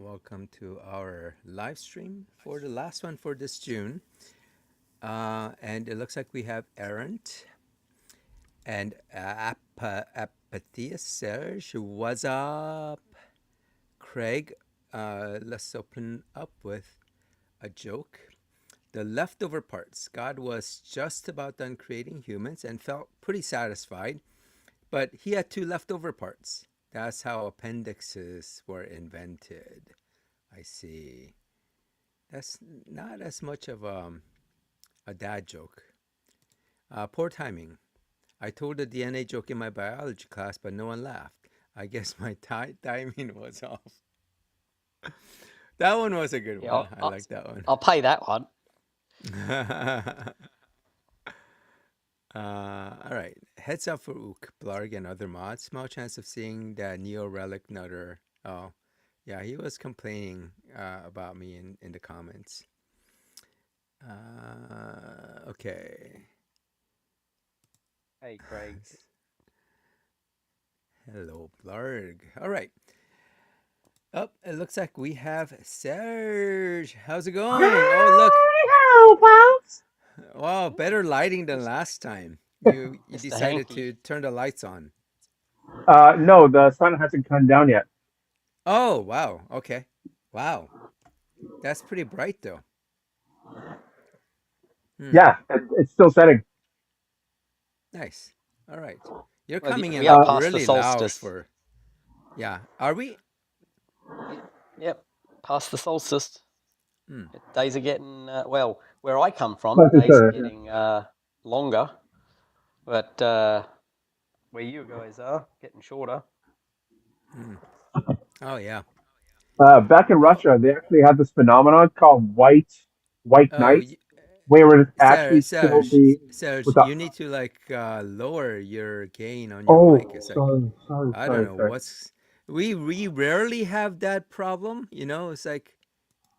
Welcome to our live stream for the last one for this June. And it looks like we have Errant and Apatheus Serge. What's up? Craig, let's open up with a joke. The leftover parts. God was just about done creating humans and felt pretty satisfied, but he had two leftover parts. That's how appendixes were invented. I see. That's not as much of a dad joke. Poor timing. I told a DNA joke in my biology class, but no one laughed. I guess my timing was off. That one was a good Yeah, one. I like that one. I'll pay that one. All right. Heads up for Ook, Blarg, and other mods. Small chance of seeing that Neo Relic Nutter. Oh, yeah, he was complaining about me in the comments. Okay. Hey, Craig. Hello, Blarg. All right. Oh, it looks like we have Serge. How's it going? Oh, look. Hi, folks. Wow, better lighting than last time. You Mr. decided Hanky. to turn the lights on. No, the sun hasn't come down yet. Oh, wow. Okay. Wow. That's pretty bright though. Hmm. Yeah, it's still setting. Nice. All right. You're Well, coming in we are like past the really loud solstice. for. Yeah. Are we? Yep, past the solstice. Hmm. Days are getting, well, where I come from, Closer, days are sir. getting longer, but where you guys are, getting shorter. Hmm. Oh yeah. Back in Oh. Russia, they actually have this phenomenon called white Oh. night, where it actually Serge, still Serge, be Serge, with the. you need to like lower your gain on your mic. Oh, It's like sorry, sorry, I don't sorry, know sorry. what's. We rarely have that problem. It's like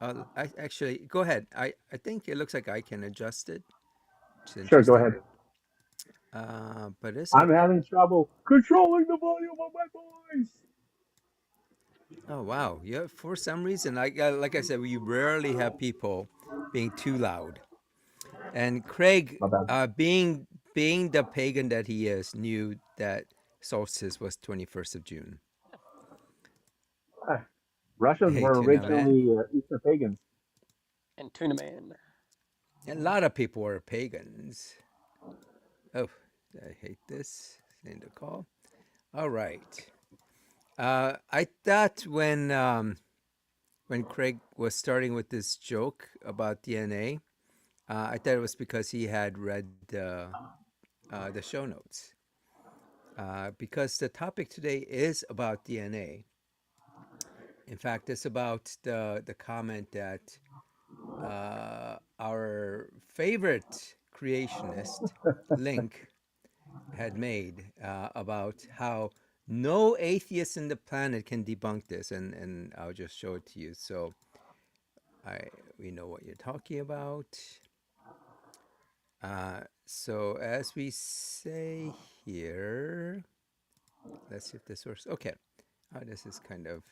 I actually go ahead. I think it looks like I can adjust it. It's Sure, go interesting. ahead. But it's I'm like having trouble controlling the volume of my voice. oh wow, yeah. For some reason, like I said, we rarely have people being too loud. And Craig, My bad. being the pagan that he is, knew that solstice was 21st of June. Ah, Russians Hey, were Tuna Man. originally Eastern pagans. And Tuna Man. A lot of people are pagans. Oh, I hate this. End the call. All right. I thought when Craig was starting with this joke about DNA, I thought it was because he had read the show notes. Because the topic today is about DNA. In fact, it's about the comment that our favorite creationist, Link, had made about how no atheist in the planet can debunk this, and I'll just show it to you. So I we know what you're talking about. So as we say here, let's see if this works. Okay, this is kind of.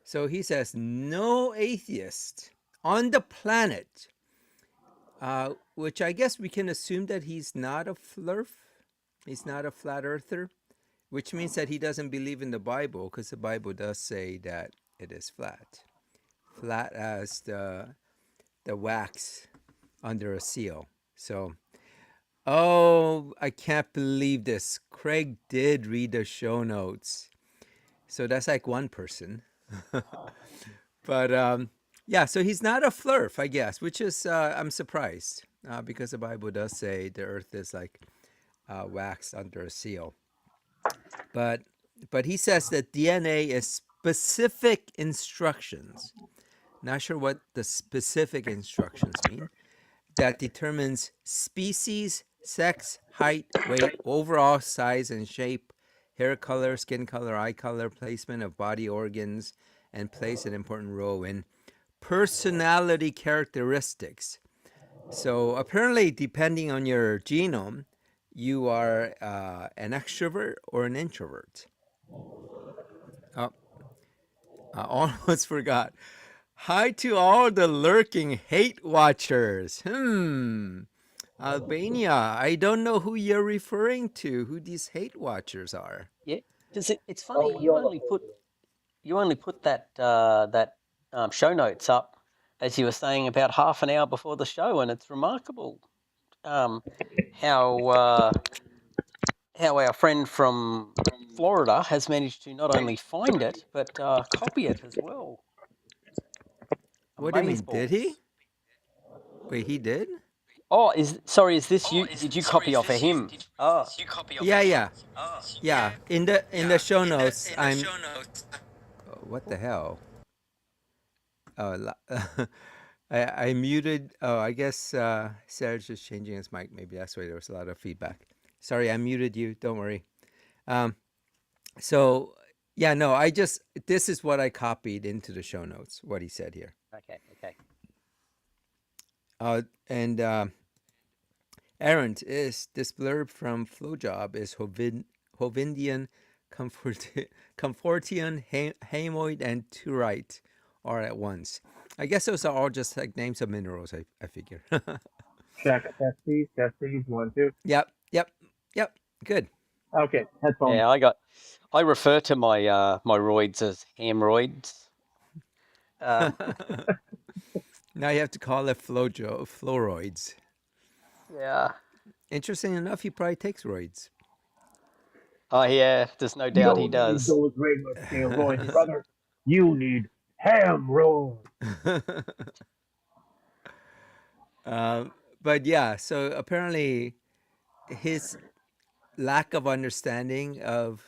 So he says no atheist on the planet, which I guess we can assume that he's not a flurf. He's not a flat earther, which means that he doesn't believe in the Bible because the Bible does say that it is flat as the wax under a seal. So, oh, I can't believe this. Craig did read the show notes. So that's like one person. But yeah, so he's not a flurf, I guess, which is, I'm surprised because the Bible does say the earth is like wax under a seal. But but he says that DNA is specific instructions. Not sure what the specific instructions mean. That determines species, sex, height, weight, overall size and shape, hair color, skin color, eye color, placement of body organs, and plays an important role in personality characteristics. So apparently, depending on your genome, you are an extrovert or an introvert. Oh, I almost forgot. Hi to all the lurking hate watchers. Albania, I don't know who you're referring to, who these hate watchers are. Yeah. It's Oh, funny. we all know. You only put that show notes up, as you were saying, about half an hour before the show, and it's remarkable um, how how our friend from Florida has managed to not only find it but copy it as well. What do you mean? Did he? Amazeballs. Wait, he did? Oh, is this you? Did you copy off of him? Oh, Yeah, yeah. Yeah. In the show notes, I'm oh, what the hell? Oh, I muted. Oh, I guess Sarah's just changing his mic. Maybe that's why there was a lot of feedback. Sorry, I muted you. Don't worry. Um, so yeah, no, this is what I copied into the show notes. What he said here. okay. And Arendt is this blurb from Flowjob is Hovindian, Comfortian, Hamoid, and Turite are at once. I guess those are all just like names of minerals. I figure. Check. Test these. 1, 2. Yep. Good. Okay, headphones. Yeah, I refer to my my roids as hemorrhoids. Now you have to call it fluoroids. Yeah. Interesting enough, he probably takes roids. Oh yeah, there's no You doubt he don't need does. those regular steroids, brother. You need hemorrhoids. But yeah, so apparently his lack of understanding of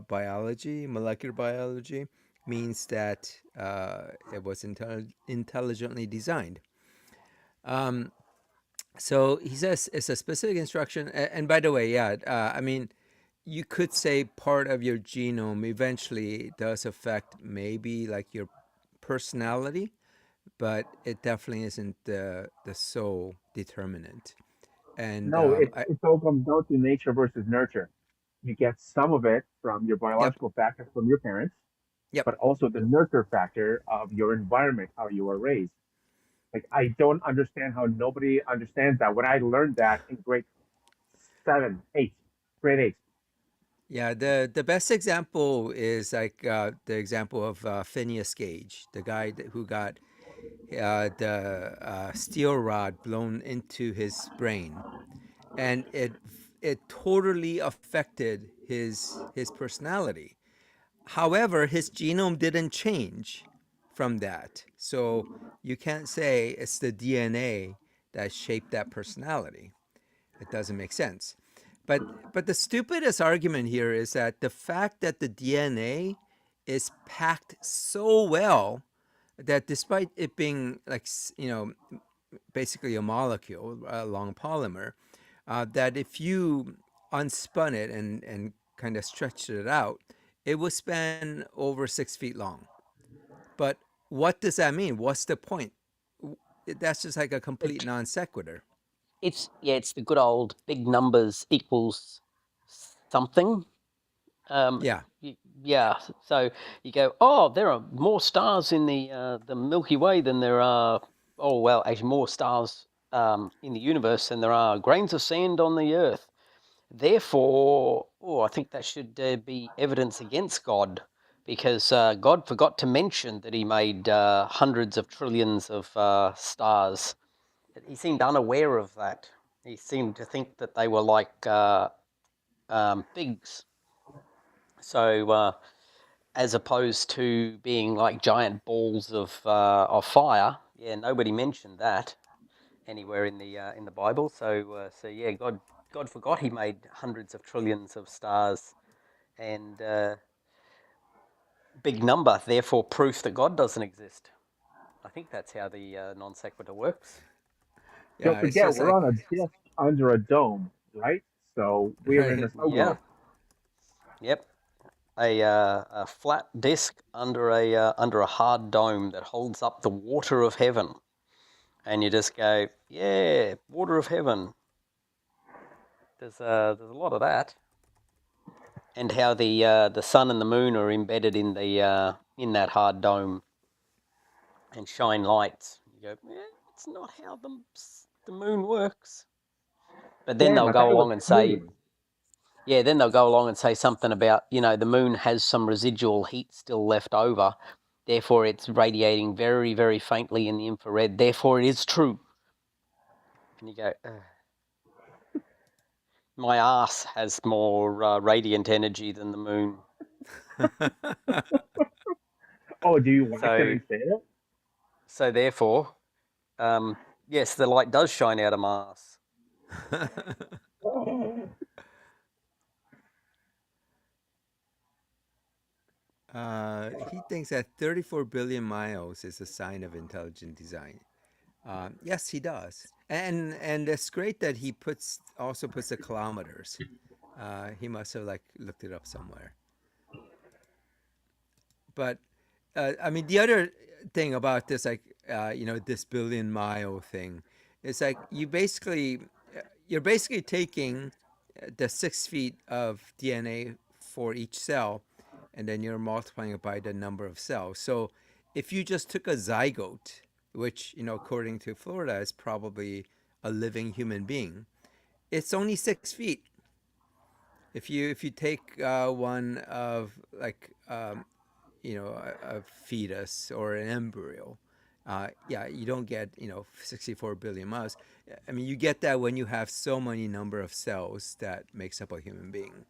biology, molecular biology, means that it was intelligently designed. So he says it's a specific instruction. And by the way, yeah, I mean, you could say part of your genome eventually does affect maybe like your personality, but it definitely isn't the sole determinant. And No, it, I, it all comes down to nature versus nurture. You get some of it from your yep, biological factors from your parents, yep, but also the nurture factor of your environment, how you are raised. Like I don't understand how nobody understands that. When I learned that in grade 7, 8, grade 8. yeah. The best example is like the example of Phineas Gage, the guy who got the steel rod blown into his brain, and it totally affected his personality. However, his genome didn't change from that, so you can't say it's the DNA that shaped that personality. It doesn't make sense. But the stupidest argument here is that the fact that the DNA is packed so well that despite it being like basically a molecule, a long polymer, that if you unspun it and kind of stretched it out, it would span over 6 feet long. But what does that mean? What's the point? That's just like a complete It, non sequitur. it's the good old big numbers equals something. Um, Yeah. yeah, so you go, oh, there are more stars in the Milky Way than there are. Oh well, actually more stars in the universe than there are grains of sand on the Earth. Therefore, I think that should be evidence against God, because God forgot to mention that He made hundreds of trillions of stars. He seemed unaware of that. He seemed to think that they were like pigs. So, as opposed to being like giant balls of fire, yeah, nobody mentioned that anywhere in the Bible. So yeah, God forgot He made hundreds of trillions of stars, and big number, therefore proof that God doesn't exist. I think that's how the non sequitur works. Don't Yeah. It's forget, just we're like, on a disc under a dome, right? So we're in right. a snow Yeah. globe. Yep. A flat disc under a hard dome that holds up the water of heaven, and you just go, yeah, water of heaven. There's a lot of that, and how the sun and the moon are embedded in in that hard dome and shine lights. You go, it's not how the moon works. But then Damn, they'll I thought go it was along and say, floating. then they'll go along and say something about, the moon has some residual heat still left over. Therefore, it's radiating very, very faintly in the infrared. Therefore, it is true. And you go, my ass has more radiant energy than the moon. Oh, do you whack them So, and say it? so therefore, yes, the light does shine out of my ass. Oh. He thinks that 34 billion miles is a sign of intelligent design. Yes, he does, and it's great that he also puts the kilometers. He must have like looked it up somewhere. But I mean, the other thing about this, like this billion-mile thing, is like you're basically taking the 6 feet of DNA for each cell, and then you're multiplying it by the number of cells. So if you just took a zygote, which according to Florida is probably a living human being, it's only 6 feet. If you take one of like a fetus or an embryo, yeah, you don't get 64 billion miles. I mean, you get that when you have so many number of cells that makes up a human being.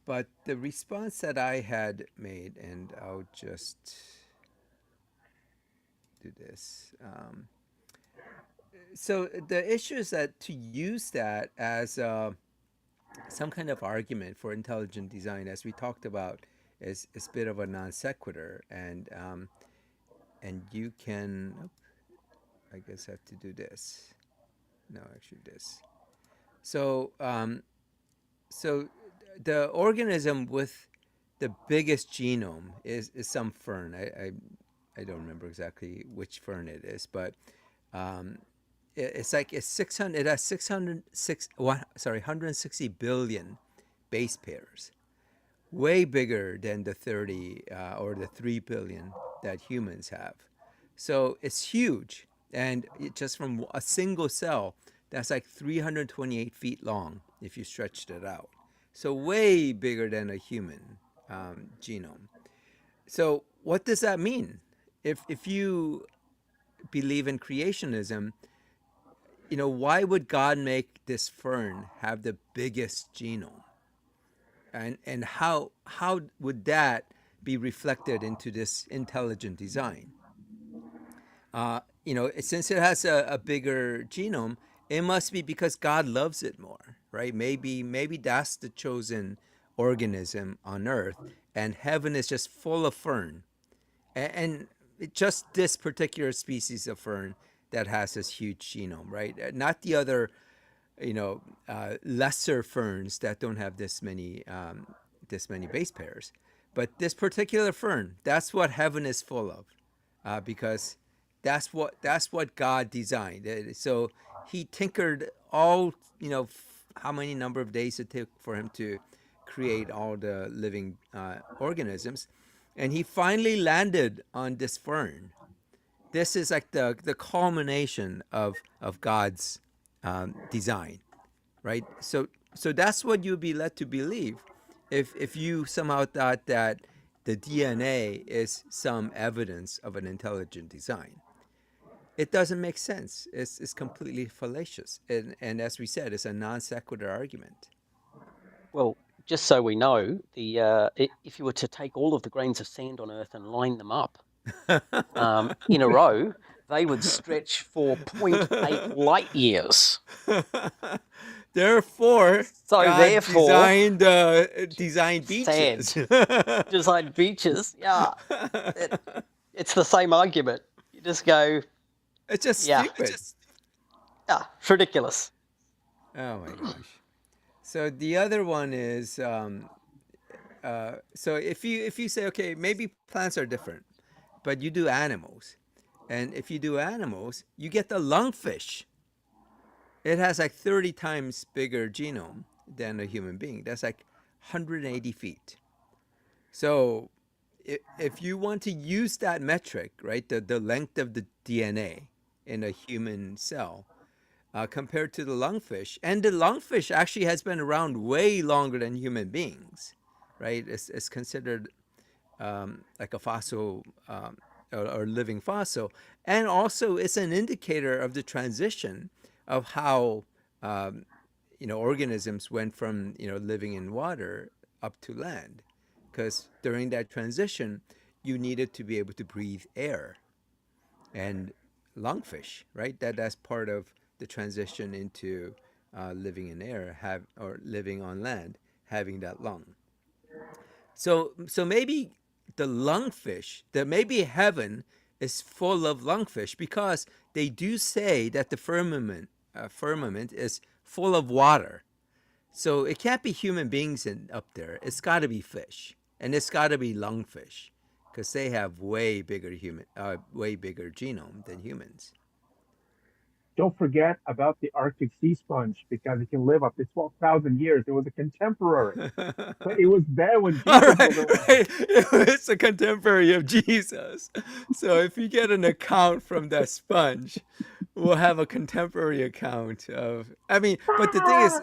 But the response that I had made, and I'll just do this. So the issue is that to use that as some kind of argument for intelligent design, as we talked about, is a bit of a non sequitur, and you can. Oh, I guess I have to do this. No, actually, this. So, so the organism with the biggest genome is some fern. I don't remember exactly which fern it is, but um, it's 600. It has 160 billion base pairs, way bigger than the 30 or the 3 billion that humans have. So it's huge. And just from a single cell, that's like 328 feet long if you stretched it out. So way bigger than a human genome. So what does that mean? If you believe in creationism, why would God make this fern have the biggest genome? And how would that be reflected into this intelligent design? Since it has a bigger genome, it must be because God loves it more, right? Maybe that's the chosen organism on Earth, and heaven is just full of fern, and just this particular species of fern that has this huge genome, right? Not the other lesser ferns that don't have this many base pairs. But this particular fern, that's what heaven is full of, because that's what God designed. So He tinkered all how many number of days it took for Him to create all the living organisms, and He finally landed on this fern. This is like the culmination of God's design, right? So that's what you'd be led to believe if you somehow thought that the DNA is some evidence of an intelligent design. It doesn't make sense. It's completely fallacious, and as we said, it's a non sequitur argument. Well, just so we know, if you were to take all of the grains of sand on Earth and line them up in a row, they would stretch for zero point 0.8 light years. Therefore, So God therefore, designed beaches. sand, designed beaches. Yeah, it's the same argument. You just go, It's just yeah, stupid. yeah, it's ridiculous. Oh my gosh. So the other one is so if you say, okay, maybe plants are different, but you do animals, and if you do animals, you get the lungfish. It has like 30 times bigger genome than a human being. That's like 180 feet. So if you want to use that metric, right, the length of the DNA in a human cell compared to the lungfish, and the lungfish actually has been around way longer than human beings, right? It's considered like a fossil or living fossil, and also it's an indicator of the transition of how organisms went from living in water up to land, because during that transition you needed to be able to breathe air, and lungfish, right? That's part of the transition into living in air, have or living on land, having that lung. So maybe the lungfish, that maybe heaven is full of lungfish, because they do say that the firmament is full of water. So it can't be human beings up there. It's got to be fish, and it's got to be lungfish, because they have way bigger genome than humans. Don't forget about the Arctic sea sponge because it can live up to 12,000 years. It was a contemporary, but it was there when All Jesus right, was around. right. It's a contemporary of Jesus. So if you get an account from that sponge, we'll have a contemporary account of. I mean, but the thing is,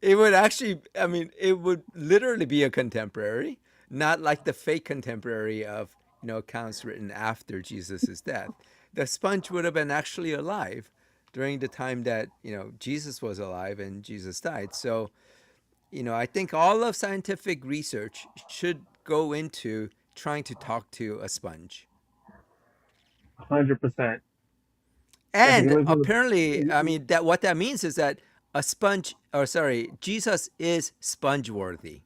it would actually. I mean, it would literally be a contemporary, not like the fake contemporary of accounts written after Jesus's death. The sponge would have been actually alive during the time that Jesus was alive and Jesus died. So I think all of scientific research should go into trying to talk to a sponge. 100%. Yeah, he And lives in apparently, I the. mean, that what that means is that a sponge, or sorry, Jesus is sponge worthy.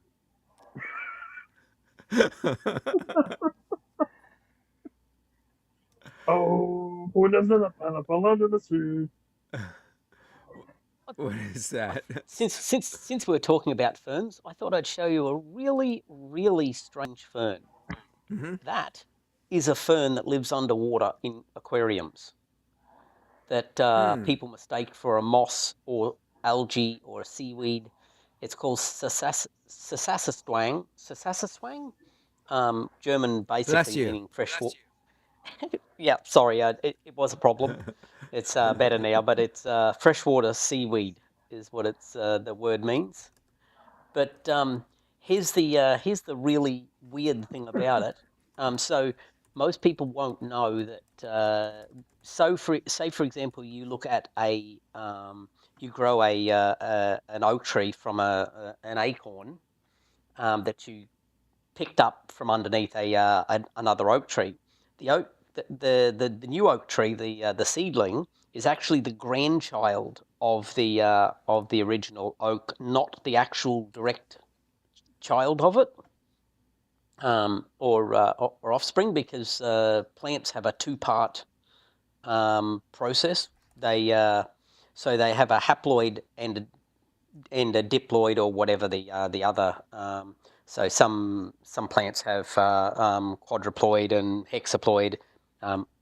Oh, who doesn't a pineapple under the sea? What is that? Since we're talking about ferns, I thought I'd show you a really, really strange fern. Mm-hmm. That is a fern that lives underwater in aquariums that Hmm. people mistake for a moss or algae or a seaweed. It's called Sasaswang, German Bless basically you. meaning fresh water. Yeah, sorry, it was a problem. It's better now, but it's freshwater seaweed is what the word means. But here's the really weird thing about it. So most people won't know that. So say for example, you look at you grow an oak tree from an acorn that you picked up from underneath another oak tree. The oak the new oak tree, the seedling, is actually the grandchild of the original oak, not the actual direct child of it, or offspring, because plants have a two-part process. So they have a haploid and a diploid, or whatever the other. So some plants have quadruploid and hexaploid.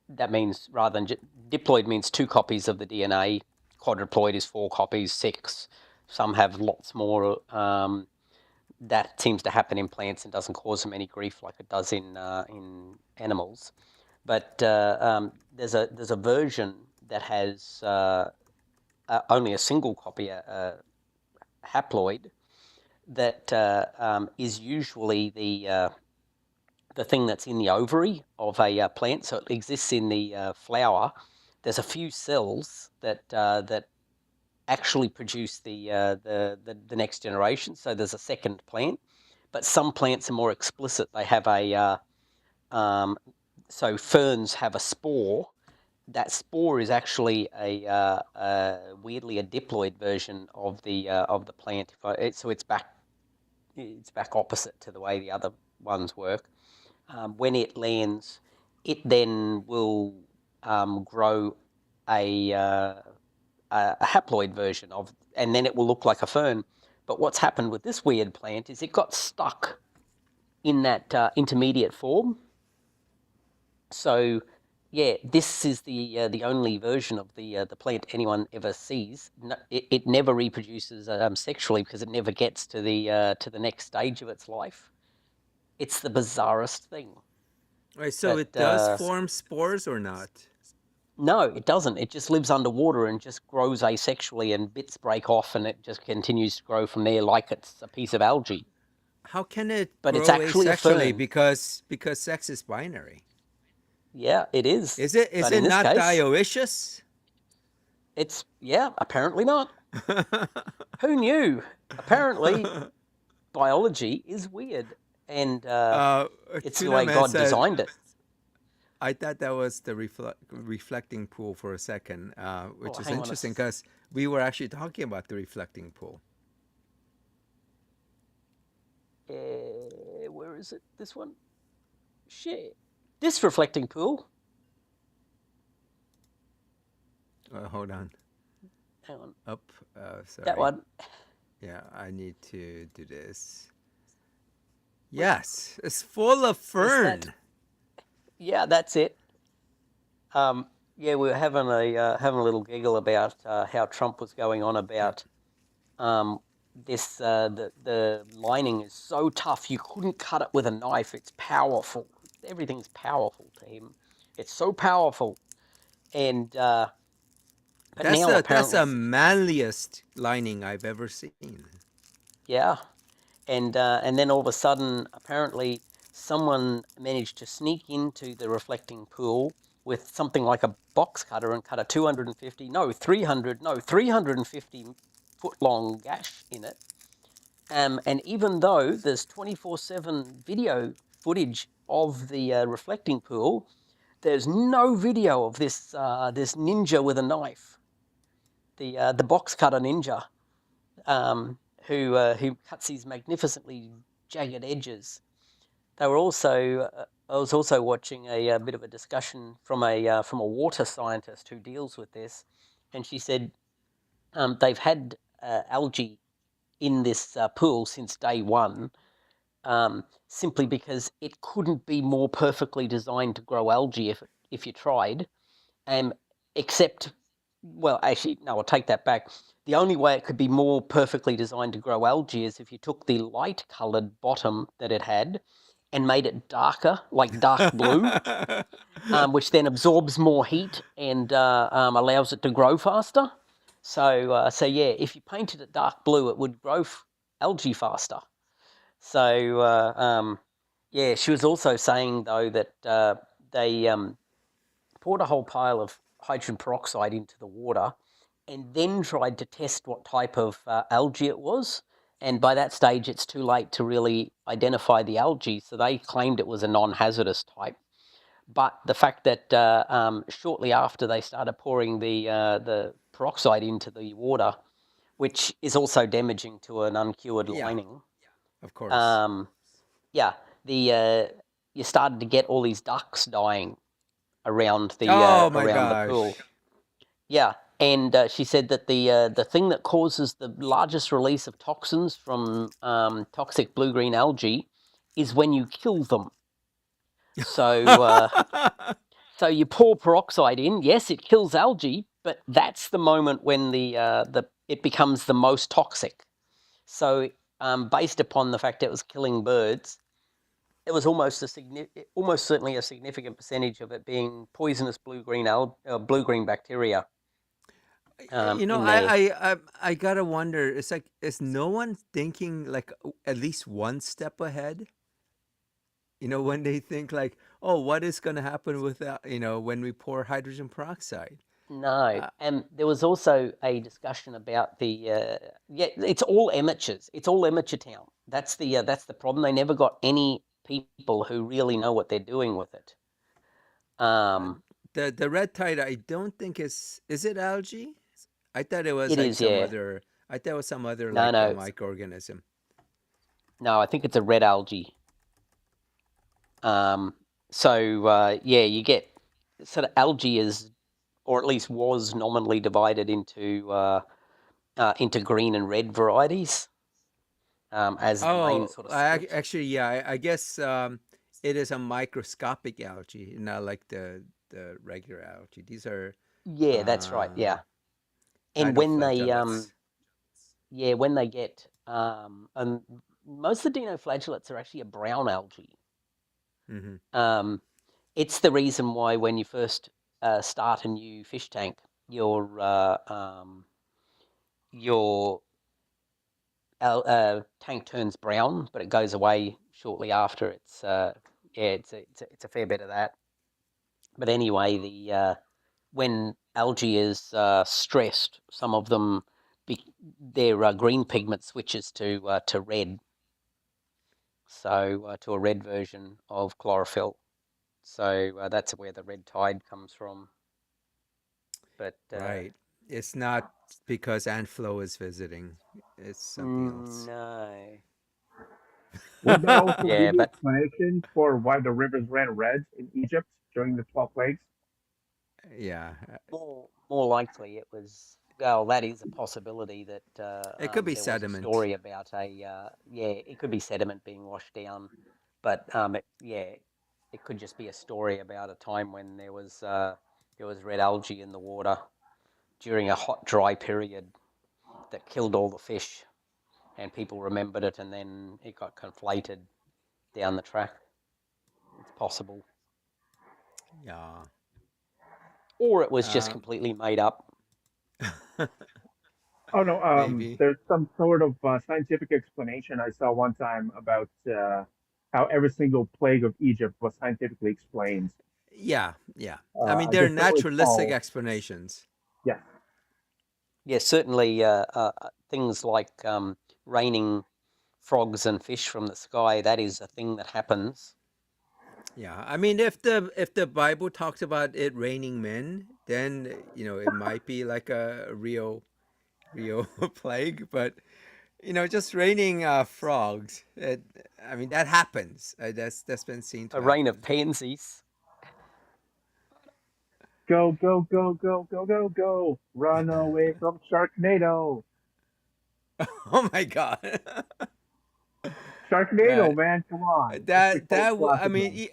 That means rather than diploid means 2 copies of the DNA. Quadruploid is 4 copies, 6. Some have lots more. That seems to happen in plants and doesn't cause them any grief like it does in animals. But there's a version that has only a single copy, haploid, that is usually the thing that's in the ovary of a plant. So it exists in the flower. There's a few cells that actually produce the next generation. So there's a second plant, but some plants are more explicit. They have so ferns have a spore. That spore is actually weirdly a diploid version of the plant. So it's back opposite to the way the other ones work. When it lands, it then will grow a, uh, a haploid version of, and then it will look like a fern. But what's happened with this weird plant is it got stuck in that intermediate form. So, yeah, this is the only version of the plant anyone ever sees. No, it never reproduces sexually because it never gets to the next stage of its life. It's the bizarrest thing. Right, so But it does form spores or not? no, it doesn't. It just lives underwater and just grows asexually, and bits break off, and it just continues to grow from there like it's a piece of algae. How can it But it's grow actually a asexually? fern. Because sex is binary. Yeah, it is. Is it? Is But in it this not case, dioecious? it's, yeah, apparently not. Who knew? Apparently, biology is weird, and it's the Tuna way Man God said, designed it. I thought that was the reflecting pool for a second, Oh, which is hang on a interesting because we were actually talking about the reflecting pool. where is it? This one? Share. This reflecting pool. Hold on. Hang on. Up. That Sorry. one. Yeah, I need to do this. Yes, it's full of Is that? fern. Yeah, that's it. Yeah, we were having a little giggle about how Trump was going on about um, this. The lining is so tough you couldn't cut it with a knife. It's powerful. Everything's powerful to him. It's so powerful, and but now That's apparently, the manliest lining I've ever seen. yeah, and then all of a sudden, apparently, someone managed to sneak into the reflecting pool with something like a box cutter and cut a 350 foot long gash in it. And even though there's 24/7 video footage of the reflecting pool, there's no video of this ninja with a knife, the box cutter ninja, who cuts these magnificently jagged edges. They were also. I was also watching a bit of a discussion from a water scientist who deals with this, and she said they've had algae in this pool since day one, simply because it couldn't be more perfectly designed to grow algae if you tried. Um, except, well, actually, no, I'll take that back. The only way it could be more perfectly designed to grow algae is if you took the light coloured bottom that it had and made it darker, like dark blue, which then absorbs more heat and allows it to grow faster. So yeah, if you painted it dark blue, it would grow algae faster. So yeah, she was also saying though that they poured a whole pile of hydrogen peroxide into the water and then tried to test what type of algae it was. And by that stage, it's too late to really identify the algae. So they claimed it was a non-hazardous type. But the fact that shortly after they started pouring the peroxide into the water, which is also damaging to an uncured Yeah, lining, of course. um, yeah, you started to get all these ducks dying Oh my around the pool. gosh. Yeah, and she said that the thing that causes the largest release of toxins from toxic blue green algae is when you kill them. So so you pour peroxide in. Yes, it kills algae, but that's the moment when the it becomes the most toxic. So based upon the fact it was killing birds, it was almost almost certainly a significant percentage of it being poisonous blue green bacteria You know, in there. I gotta wonder. It's like, is no one thinking like at least one step ahead? You know, when they think like, oh, what is gonna happen with that? You know, when we pour hydrogen peroxide. No, Uh, and there was also a discussion about the yeah. It's all amateurs. It's all amateur town. That's the problem. They never got any people who really know what they're doing with it. uh, Um, the red tide, I don't think is it algae? I thought it was it like is, some yeah. other. I thought it was some other No, like a no, microorganism. no. I think it's a red algae. Um, so yeah, you get sort of algae is, or at least was nominally divided into green and red varieties as the main Oh, sort of split. actually, yeah. I guess it is a microscopic algae, not like the regular algae. These are Yeah, that's right. Yeah, um, and dinoflagellates. when they get and most of the dinoflagellates are actually a brown algae. Hmm. Um, It's the reason why when you first start a new fish tank, your tank turns brown, but it goes away shortly after. It's a fair bit of that. But anyway, the when algae is stressed, some of them their green pigment switches to red, so to a red version of chlorophyll. So that's where the red tide comes from. But Right. It's not because Aunt Flo is visiting. It's something else. no, Would that also be yeah, the but explanation for why the rivers ran red in Egypt during the 12 plagues? Yeah. more likely it was. Well, that is a possibility that It could be there was a sediment. story about it could be sediment being washed down, but it could just be a story about a time when there was red algae in the water during a hot, dry period that killed all the fish, and people remembered it, and then it got conflated down the track. It's possible, Yeah. or it was just Uh, completely made up. Oh no, maybe. there's some sort of scientific explanation I saw one time about how every single plague of Egypt was scientifically explained. Yeah. Yeah. I mean, I they're just don't naturalistic recall. explanations. Yes. Yeah, certainly things like raining frogs and fish from the sky, that is a thing that happens. Yeah. I mean, if the Bible talks about it raining men, then it might be like a real plague. But just raining frogs. I mean, that happens. That's been seen to A rain happen. of pansies. Go, go, go, go, go, go, go. Run away from Sharknado. Oh my god. Sharknado, that man, come on. It's the cult I classic mean, one.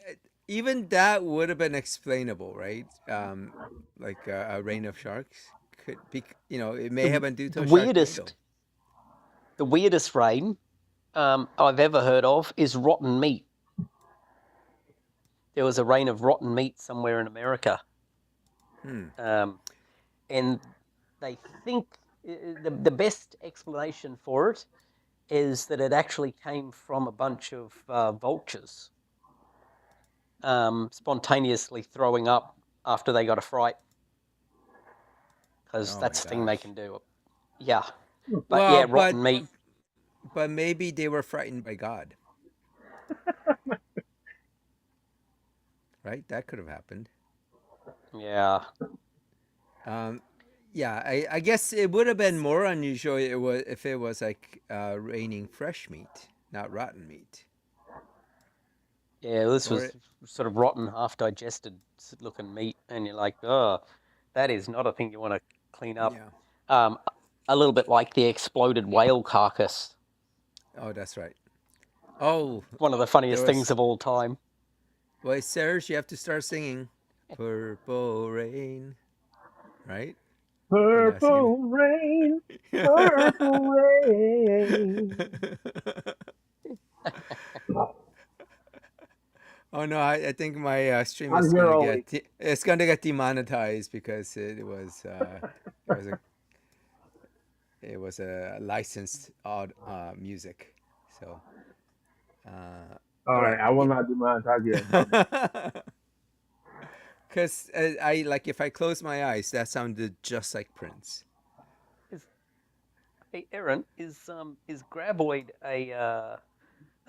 even that would have been explainable, right? Like a rain of sharks could be. It may have The, been due to the a sharknado. weirdest, the weirdest rain I've ever heard of is rotten meat. There was a rain of rotten meat somewhere in America, Hmm. um, and they think the best explanation for it is that it actually came from a bunch of vultures spontaneously throwing up after they got a fright, because Oh my that's the thing they gosh. can do. Yeah, but Well, yeah, rotten meat. but maybe they were frightened by God, right? That could have happened. Yeah, Um, yeah, I guess it would have been more unusual if it was like raining fresh meat, not rotten meat, yeah. This or was sort of rotten, half digested looking meat, and you're like, oh, that is not a thing you want to clean up. yeah. Um, a little bit like the exploded whale carcass. Oh, that's right. Oh, One of the there funniest things was. of all time. Wait, Serge, you have to start singing "Purple Rain," right? From the scene. Purple rain, purple rain. Oh no, I think my stream is I'm here gonna only. it's gonna get demonetized because it was a it was a licensed odd music. So All all right, right. I will not demonetize you anymore. Because I like if I close my eyes, that sounded just like Prince. Is, hey, Aaron, is graboid a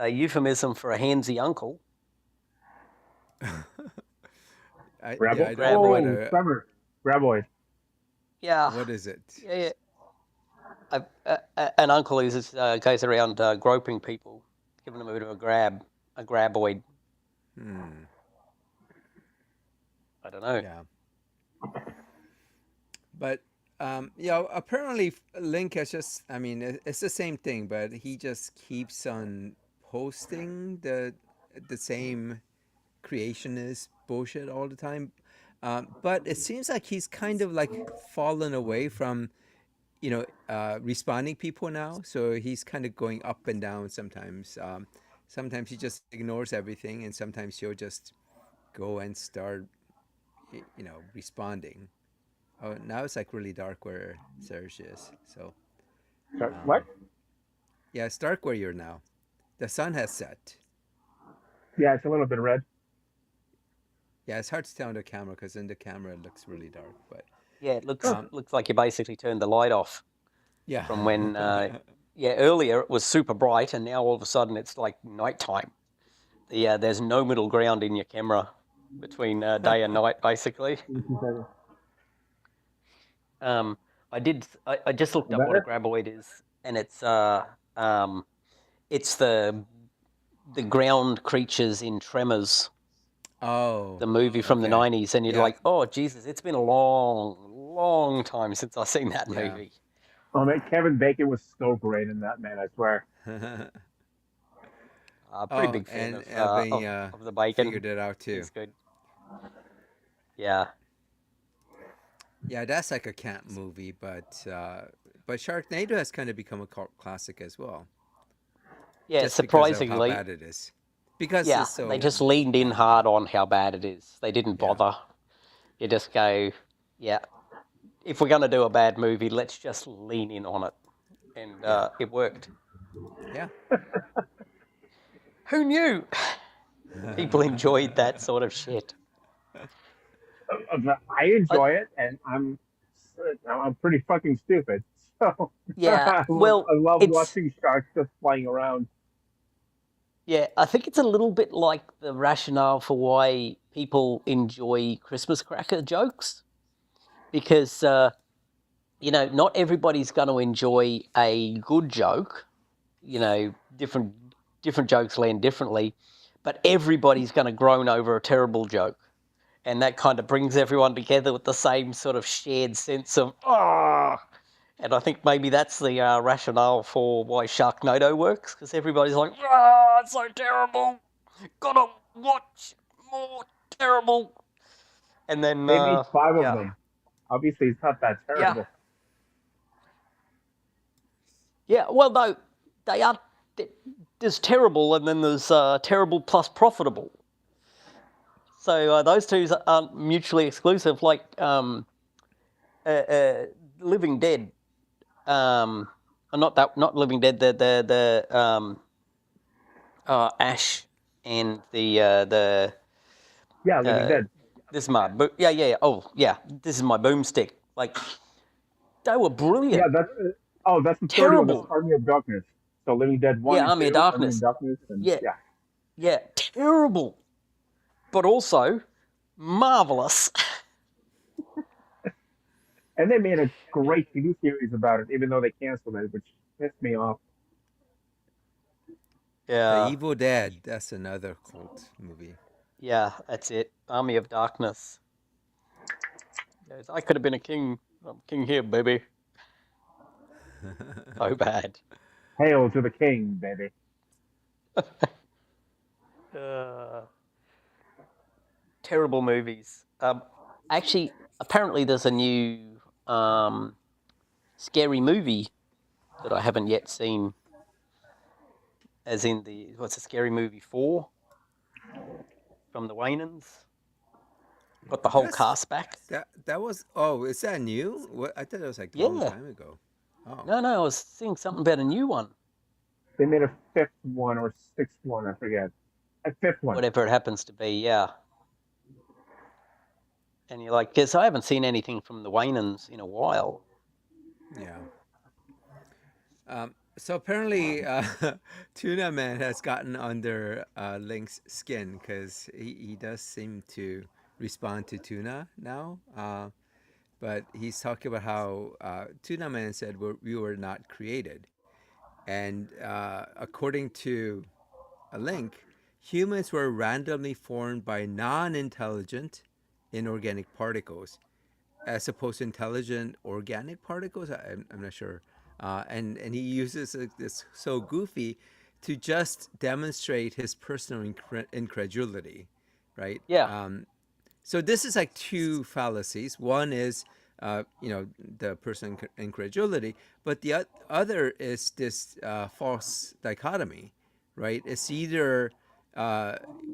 euphemism for a handsy uncle? Yeah, Rebel? I don't know Graboid. Oh, Trevor. Graboid. Yeah, what is it. yeah. An uncle is goes around groping people, giving them a bit of a graboid. Hmm. I don't know. Yeah, but apparently Link has just. I mean, it's the same thing, but he just keeps on posting the same creationist bullshit all the time. But it seems like he's kind of like fallen away from responding people now. So he's kind of going up and down sometimes. Sometimes he just ignores everything, and sometimes he'll just go and start, responding. Oh, now it's like really dark where Serge is. So, So, what? um, yeah, it's dark where you're now. The sun has set. Yeah, it's a little bit red. Yeah, it's hard to tell on the camera because in the camera it looks really dark. But Yeah, it Oh, looks like you basically turned the light off yeah, from when. Yeah, earlier it was super bright, and now all of a sudden it's like nighttime. There's no middle ground in your camera between day and night, basically. is Um, I just looked that up what a better? graboid is, and it's the ground creatures in Tremors, oh, the movie from the okay. 90s, and you're Yeah, like, oh Jesus, it's been a long time since I've seen that yeah. movie. Oh man, Kevin Bacon was so great in that, man. I swear. Pretty Oh, big fan and Abby of the bacon. figured it out too. He's good. Yeah, Yeah, that's like a camp movie, but Sharknado has kind of become a cult classic as well, yeah. just because of how Surprisingly, bad it is. Because yeah, it's they so just leaned in hard on how bad it is. They didn't yeah, bother. You just go, yeah. If we're going to do a bad movie, let's just lean in on it, and yeah, it worked. yeah. Who knew? People enjoyed that sort of shit. I I, enjoy it, and I'm pretty fucking stupid. So yeah, I well, love it's watching sharks just flying around. yeah. I think it's a little bit like the rationale for why people enjoy Christmas cracker jokes, because not everybody's going to enjoy a good joke. Different jokes land differently, but everybody's going to groan over a terrible joke. And that kind of brings everyone together with the same sort of shared sense of ah. And I think maybe that's the rationale for why Sharknado works, because everybody's like, ah, it's so terrible. Gotta watch more terrible. And then, They made five of yeah, them. Obviously, it's not that yeah, terrible. yeah. Well, no, they are. There's terrible, and then there's terrible plus profitable. So those two aren't mutually exclusive. Like Living Dead, not Living Dead. The Ash and the Yeah, Living uh, Dead. this is my oh yeah, this is my boomstick. Like they were Yeah, brilliant. that's the third one. That's Terrible. Army of Darkness. So Living Dead one Yeah, and Army of two, Army of Darkness. Darkness, and Yeah, yeah. yeah, terrible, but also marvelous. And they made a great TV series about it, even though they canceled it, which pissed me off. The Yeah, Evil Dead. That's another cult movie. yeah, that's it. Army of Darkness. Yes, I could have been a king. I'm king here, baby. So bad. Hail to the king, baby. Uh, terrible movies. Actually, apparently there's a new scary movie that I haven't yet seen. As in what's a scary movie 4 from the Waynans? Got the whole That's cast back. that was. Oh, is that new? What I thought it was like a long Yeah. time ago. Oh, No, I was seeing something about a new one. They made a fifth one or sixth one, I forget. A fifth one. Whatever it happens to be, yeah. And you're like, because I haven't seen anything from the Waynans in a while. yeah. So apparently, Tuna Man has gotten under Link's skin because he does seem to respond to Tuna now. But he's talking about how Tuna Man said we were not created. And according to a Link, humans were randomly formed by non intelligent inorganic particles as opposed to intelligent organic particles. I'm not sure. And he uses this so goofy to just demonstrate his personal incredulity, right? Yeah, So this is like two fallacies. One is, the personal incredulity, but the other is this false dichotomy, right? It's either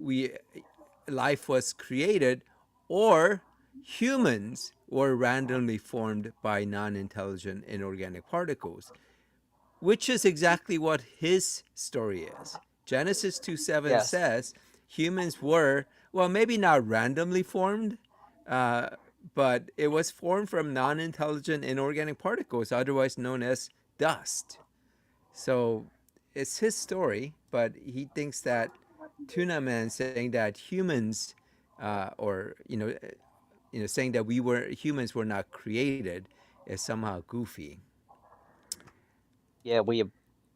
we life was created, or humans were randomly formed by non intelligent inorganic particles, which is exactly what his story is. Genesis 2:7 Yes. says humans were, well, maybe not randomly formed, uh, but it was formed from non intelligent inorganic particles, otherwise known as dust. So it's his story, but he thinks that Tuna Man saying that humans, or saying that humans were not created, is somehow goofy. Yeah, we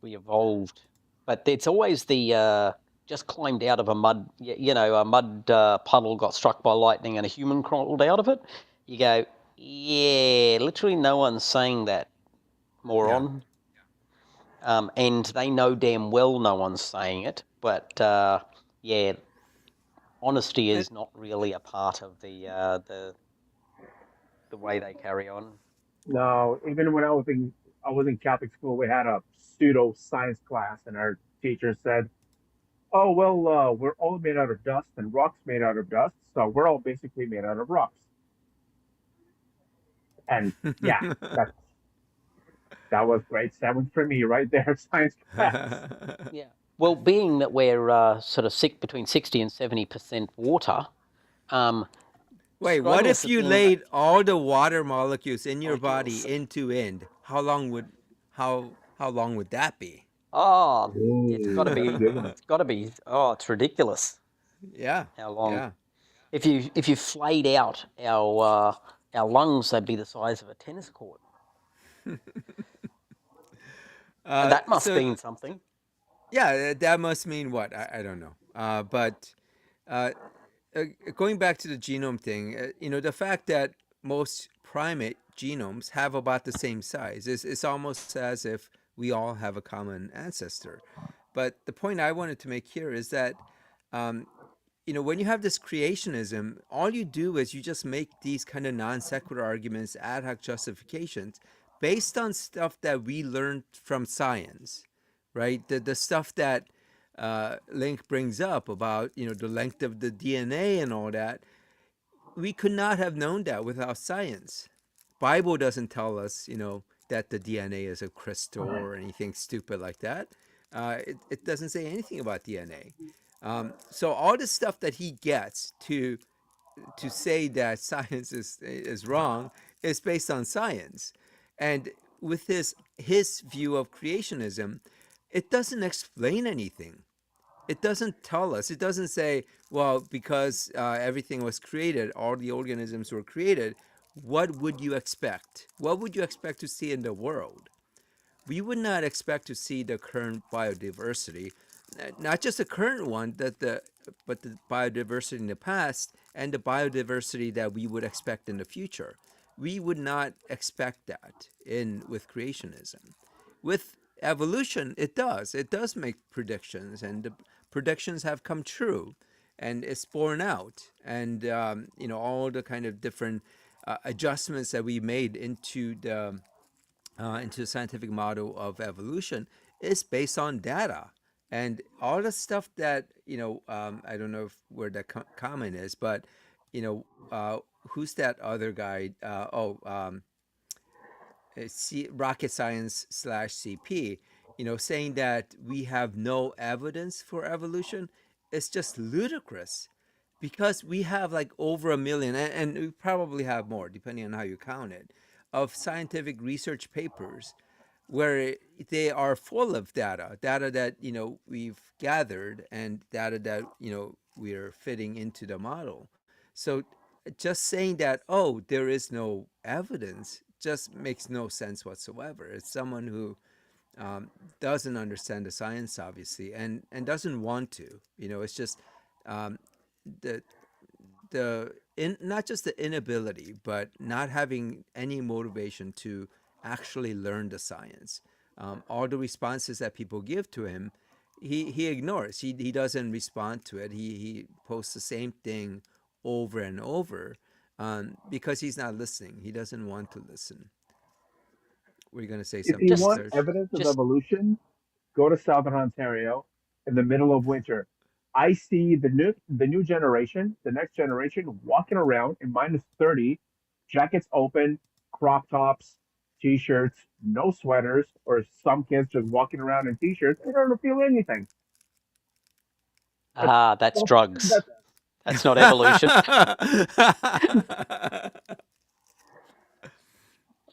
evolved, but it's always the just climbed out of a mud, a mud puddle got struck by lightning and a human crawled out of it. You go, yeah, literally no one's saying that, Yeah. moron. And they know damn well no one's saying it, but yeah, honesty And is not really a part of the way they carry on. No, even when I was in Catholic school, we had a pseudo science class, and our teacher said, "Oh well, we're all made out of dust, and rocks made out of dust, so we're all basically made out of rocks." And yeah, that that was grade seven for me right there, science class. Yeah. Well, being that we're sort of sick between 60 and 70% water, um, Wait, what describing us if as you being laid all the water molecules in your molecules. body end to end? How long would that be? Oh, Ooh, that's a good one. it's got to be. Oh, it's ridiculous Yeah, how long. yeah. If you flayed out our lungs, they'd be the size of a tennis court, and that must So mean something. yeah, that must mean what? I don't know. But uh, uh, going back to the genome thing, the fact that most primate genomes have about the same size is it's almost as if we all have a common ancestor. But the point I wanted to make here is that um, when you have this creationism, all you do is you just make these kind of non sequitur arguments, ad hoc justifications based on stuff that we learned from science, right? The stuff that Link brings up about, the length of the DNA and all that, we could not have known that without science. Bible doesn't tell us, that the DNA is a crystal or anything stupid like that. It doesn't say anything about DNA. So all the stuff that he gets to say that science is wrong is based on science, and with his view of creationism, it doesn't explain anything. It doesn't tell us. It doesn't say, well, because everything was created, all the organisms were created. What would you expect? What would you expect to see in the world? We would not expect to see the current biodiversity, not just the current one, but the biodiversity in the past and the biodiversity that we would expect in the future. We would not expect that in with creationism. With evolution, it does. It does make predictions, and the predictions have come true, and it's borne out. And all the kind of different adjustments that we made into the scientific model of evolution is based on data. And all the stuff that, I don't know where that comment is, but, you know, who's that other guy? Rocket Science slash CP, saying that we have no evidence for evolution is just ludicrous, because we have like over a million, and we probably have more depending on how you count it, of scientific research papers where they are full of data that we've gathered, and data that we're fitting into the model. So just saying that, oh, there is no evidence, just makes no sense whatsoever. It's someone who um, doesn't understand the science, obviously, and doesn't want to. It's just um, the not just the inability, but not having any motivation to actually learn the science. All the responses that people give to him, he ignores. He doesn't respond to it. He posts the same thing over and over, because he's not listening. He doesn't want to listen. Were you going to say If something, you Just want Serge? evidence of just evolution, go to Southern Ontario in the middle of winter. I see the new generation, the next generation, walking around in -30, jackets open, crop tops, t-shirts, no sweaters, or some kids just walking around in t-shirts. They don't feel anything. That's That's drugs. that's That's not evolution.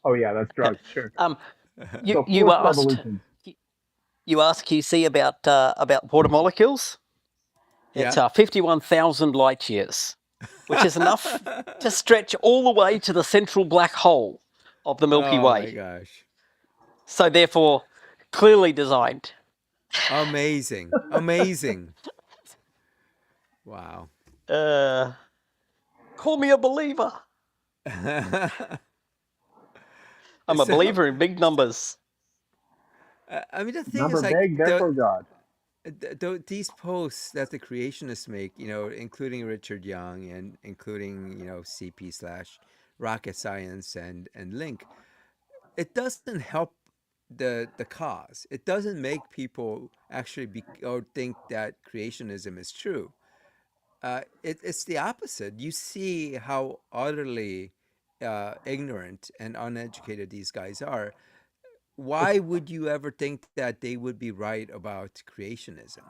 oh yeah, that's drugs, sure. You So you forced asked evolution. you asked QC about water molecules. It's Yeah. 51,000 light years, which is enough to stretch all the way to the central black hole of the Milky Oh my Way. gosh. So therefore, clearly designed. Amazing. Amazing. Wow. Call me a believer. I'm a So, believer in big numbers. I mean, the thing Number is, like, big, therefore God. these posts that the creationists make, including Richard Young and including, CP slash rocket science and Link, it doesn't help the cause. It doesn't make people actually or think that creationism is true. It's the opposite. You see how utterly ignorant and uneducated these guys are. Why would you ever think that they would be right about creationism?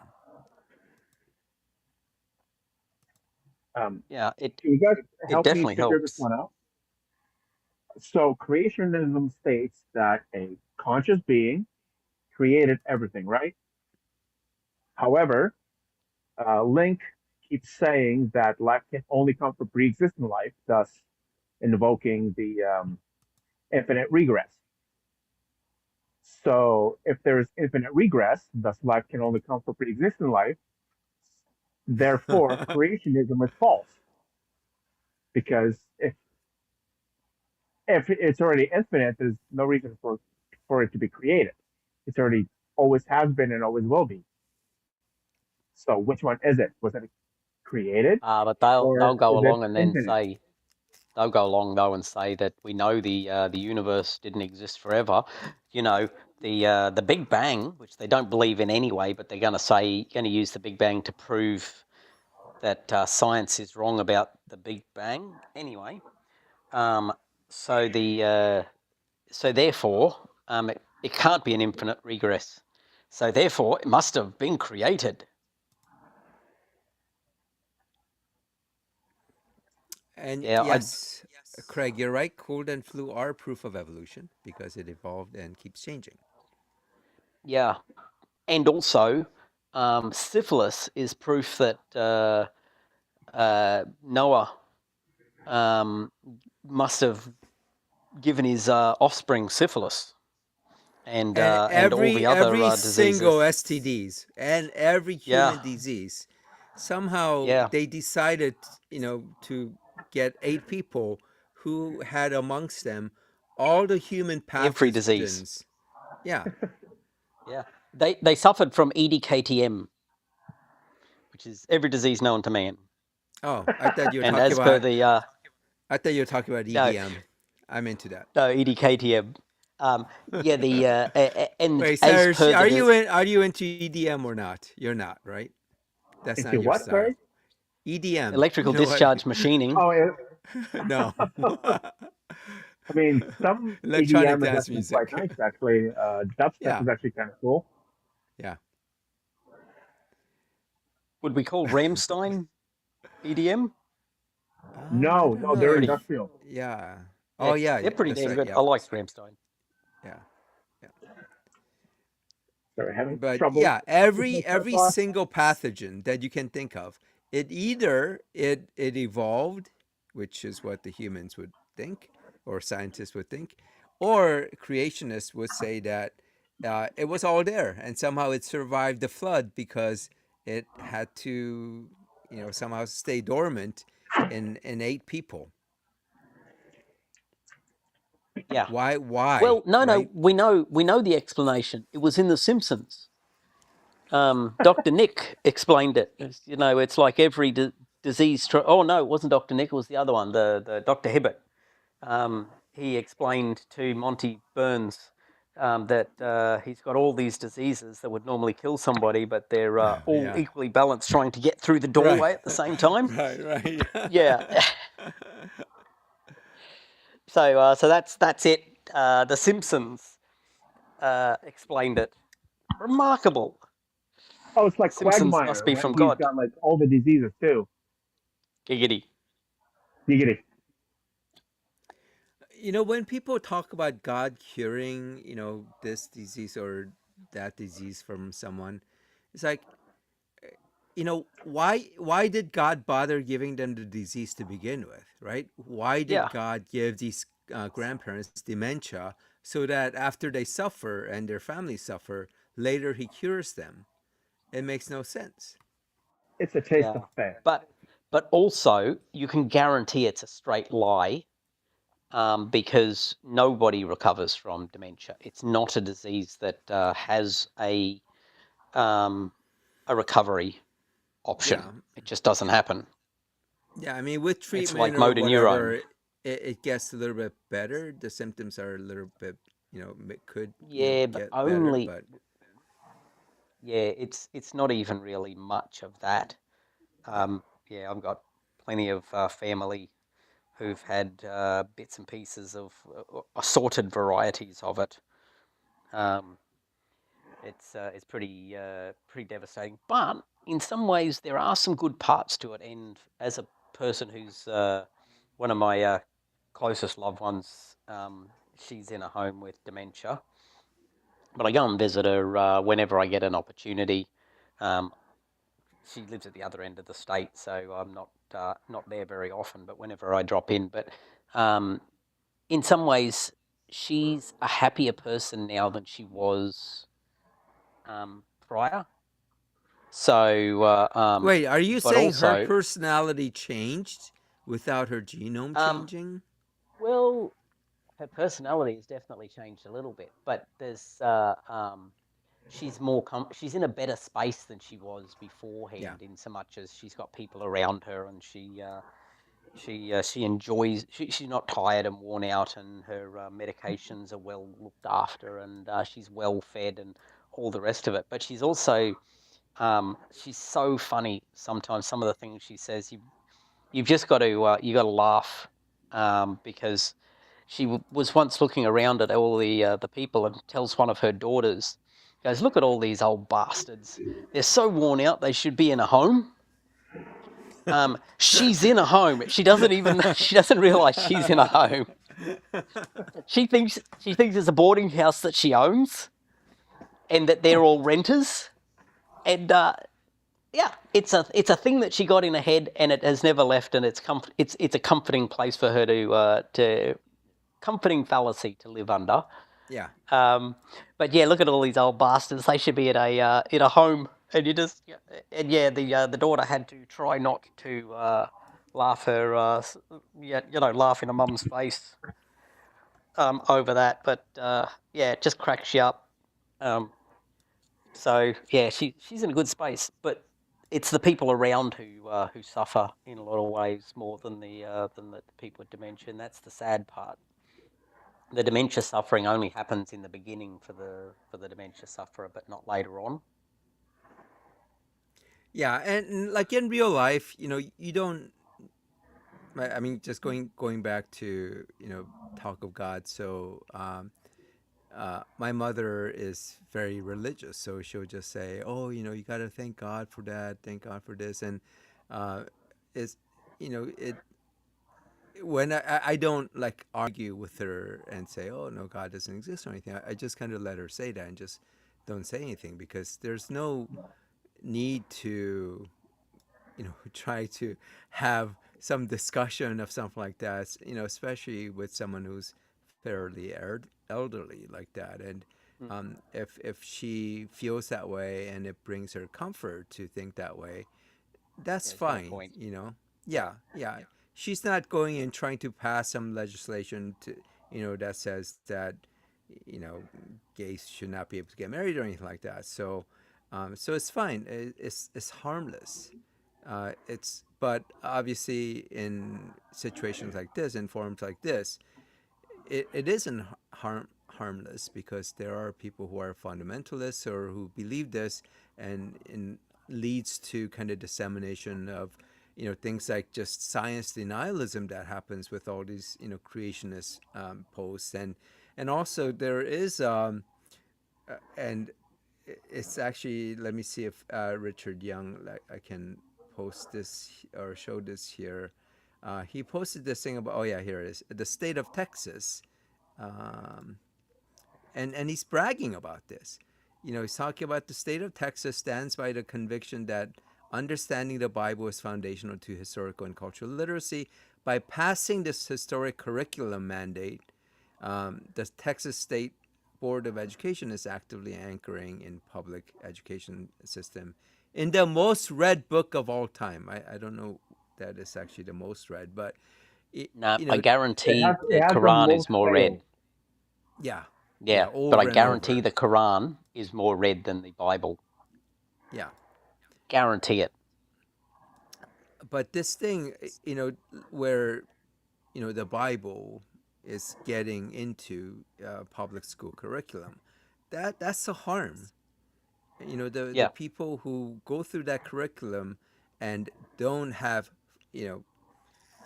Yeah, Can you guys it help me definitely figure this helps. one out? So creationism states that a conscious being created everything, right? However, Link keeps saying that life can only come from pre-existing life, thus invoking the infinite regress. So if there's infinite regress, thus life can only come from pre-existing life, therefore creationism is false. Because if it's already infinite, there's no reason for it to be created. It's already always has been and always will be. So which one is it? Was it created But or they'll go is it along and then infinite? say they'll go along though and say that we know the universe didn't exist forever. You know the Big Bang, which they don't believe in anyway, but they're going to use the Big Bang to prove that science is wrong about the Big Bang anyway. Um, so therefore it can't be an infinite regress. So therefore it must have been created. And Yeah, yes, Craig, you're right. Cold and flu are proof of evolution because it evolved and keeps changing. yeah, and also syphilis is proof that Noah must have given his offspring syphilis And and all the other every single diseases. STDs and every Yeah, human disease, somehow yeah, they decided, to get 8 people who had amongst them all the human every disease. pathogens. Yeah. Yeah, they suffered from EDKTM, which is every disease known to man. Oh, I thought you were And talking as per about. the I thought you were talking about no EDM. I'm into that. no EDKTM, yeah the and Wait, as Serge, per are the you in? Are you into EDM or not? You're not, right? That's not Into your what, style. sorry? EDM. You electrical know what? discharge machining. Oh, No. I mean, some Electronic EDM is dance actually quite music. nice. Actually, dubstep Yeah. is actually kind of cool. Yeah. Would we call Ramstein EDM? I No, don't no, know. they're Pretty. industrial. Yeah. Oh Yeah, yeah, they're yeah. pretty That's damn right. good. Yeah. I like Ramstein. Yeah. Yeah. Sorry, having But trouble yeah, with my every thoughts. single pathogen that you can think of, it evolved, which is what the humans would think, or scientists would think, or creationists would say that it was all there and somehow it survived the flood because it had to, somehow stay dormant in 8 people. Yeah. Why? Well, no. Right? We know the explanation. It was in The Simpsons. Dr. Nick explained it. It's like every disease. Oh no, it wasn't Dr. Nick. It was the other one, the Dr. Hibbert. He explained to Monty Burns that he's got all these diseases that would normally kill somebody, but they're all Yeah. equally balanced, trying to get through the Right. doorway at the same time. Right. Yeah. So that's it. The Simpsons explained it. Remarkable. Oh, it's The like Simpsons must Quagmire, be right? from He's God. got like all the diseases too. Giggity. You get it? When people talk about God curing, this disease or that disease from someone, it's like, why did God bother giving them the disease to begin with, right? Why did Yeah. God give these grandparents dementia so that after they suffer and their families suffer, later he cures them? It makes no sense. It's a taste Yeah. of faith. But also you can guarantee it's a straight lie, because nobody recovers from dementia. It's not a disease that has um, a recovery option. Yeah. It just doesn't happen. Yeah, I mean, with It's treatment like or motor neurone. whatever, it gets a little bit better. The symptoms are a little bit, could, Yeah, but get better, only but yeah. It's not even really much of that. yeah. Yeah, I've got plenty of family who've had bits and pieces of assorted varieties of it. Um, it's pretty devastating. But in some ways, there are some good parts to it. And as a person who's one of my closest loved ones, she's in a home with dementia. But I go and visit her whenever I get an opportunity. Um, she lives at the other end of the state, so I'm not there very often. But whenever I drop in, but um, in some ways, she's a happier person now than she was prior. So, Wait, are you but saying her also, personality changed without her genome um, changing? well, her personality has definitely changed a little bit, but she's she's in a better space than she was Yeah. beforehand, in so much as she's got people around her, and she enjoys. She's not tired and worn out, and her medications are well looked after, and she's well fed, and all the rest of it. But she's so funny sometimes. Some of the things she says, you've just got to laugh, because was once looking around at all the people and tells one of her daughters, goes, "Look at all these old bastards. They're so worn out. They should be in a home." She's in a home. She doesn't realize she's in a home. She thinks it's a boarding house that she owns, and that they're all renters. And yeah, it's a thing that she got in her head, and it has never left. And it's a comforting place for her to comforting fallacy to live under. Yeah. But yeah, look at all these old bastards. They should be in a home, and you just and yeah, the daughter had to try not to laugh her yeah, laugh in a mum's face over that. But yeah, it just cracks you up. Um, so yeah, she's in a good space, but it's the people around who suffer in a lot of ways more than the people with dementia, and that's the sad part. The dementia suffering only happens in the beginning for the dementia sufferer, but not later on. Yeah, and like in real life, you don't. I mean, just going back to talk of God. So, my mother is very religious, so she'll just say, "Oh, you got to thank God for that, thank God for this," and uh, it's it when I don't like argue with her and say, "Oh no, God doesn't exist" or anything. I just kind of let her say that and just don't say anything because there's no need to try to have some discussion of something like that, especially with someone who's fairly elderly like that. And Mm. if she feels that way and it brings her comfort to think that way, that's There's no fine. point. Yeah. Yeah. She's not going and trying to pass some legislation to that says that you know gays should not be able to get married or anything like that. So it's fine. It's harmless. It's but obviously in situations like this, in forums like this, it isn't harmless, because there are people who are fundamentalists or who believe this, and leads to kind of dissemination of things like just science denialism that happens with all these creationist posts, and also there is and it's actually, let me see if Richard Young, like, I can post this or show this here. He posted this thing about, oh yeah, here it is, the state of Texas, um, and he's bragging about this. He's talking about the state of Texas stands by the conviction that understanding the Bible is foundational to historical and cultural literacy. By passing this historic curriculum mandate, the Texas State Board of Education is actively anchoring in public education system in the most read book of all time. I don't know that is actually the most read, but it, No, you I know, guarantee it the has the Quran is most more read. sales. yeah, Yeah, but I over and guarantee over. the Quran is more read than the Bible. Yeah, Guarantee it. but this thing, where the Bible is getting into public school curriculum, that's a harm. The Yeah, people who go through that curriculum and don't have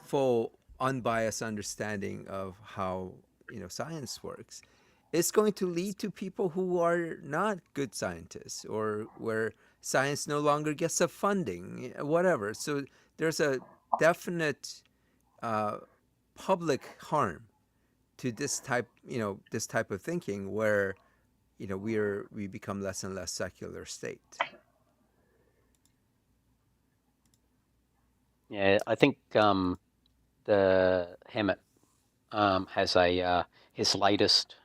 full unbiased understanding of how science works, it's going to lead to people who are not good scientists, or where science no longer gets the funding, whatever. So there's a definite uh, public harm to this type of thinking, where we become less and less secular state. yeah. I think the Hammett has his latest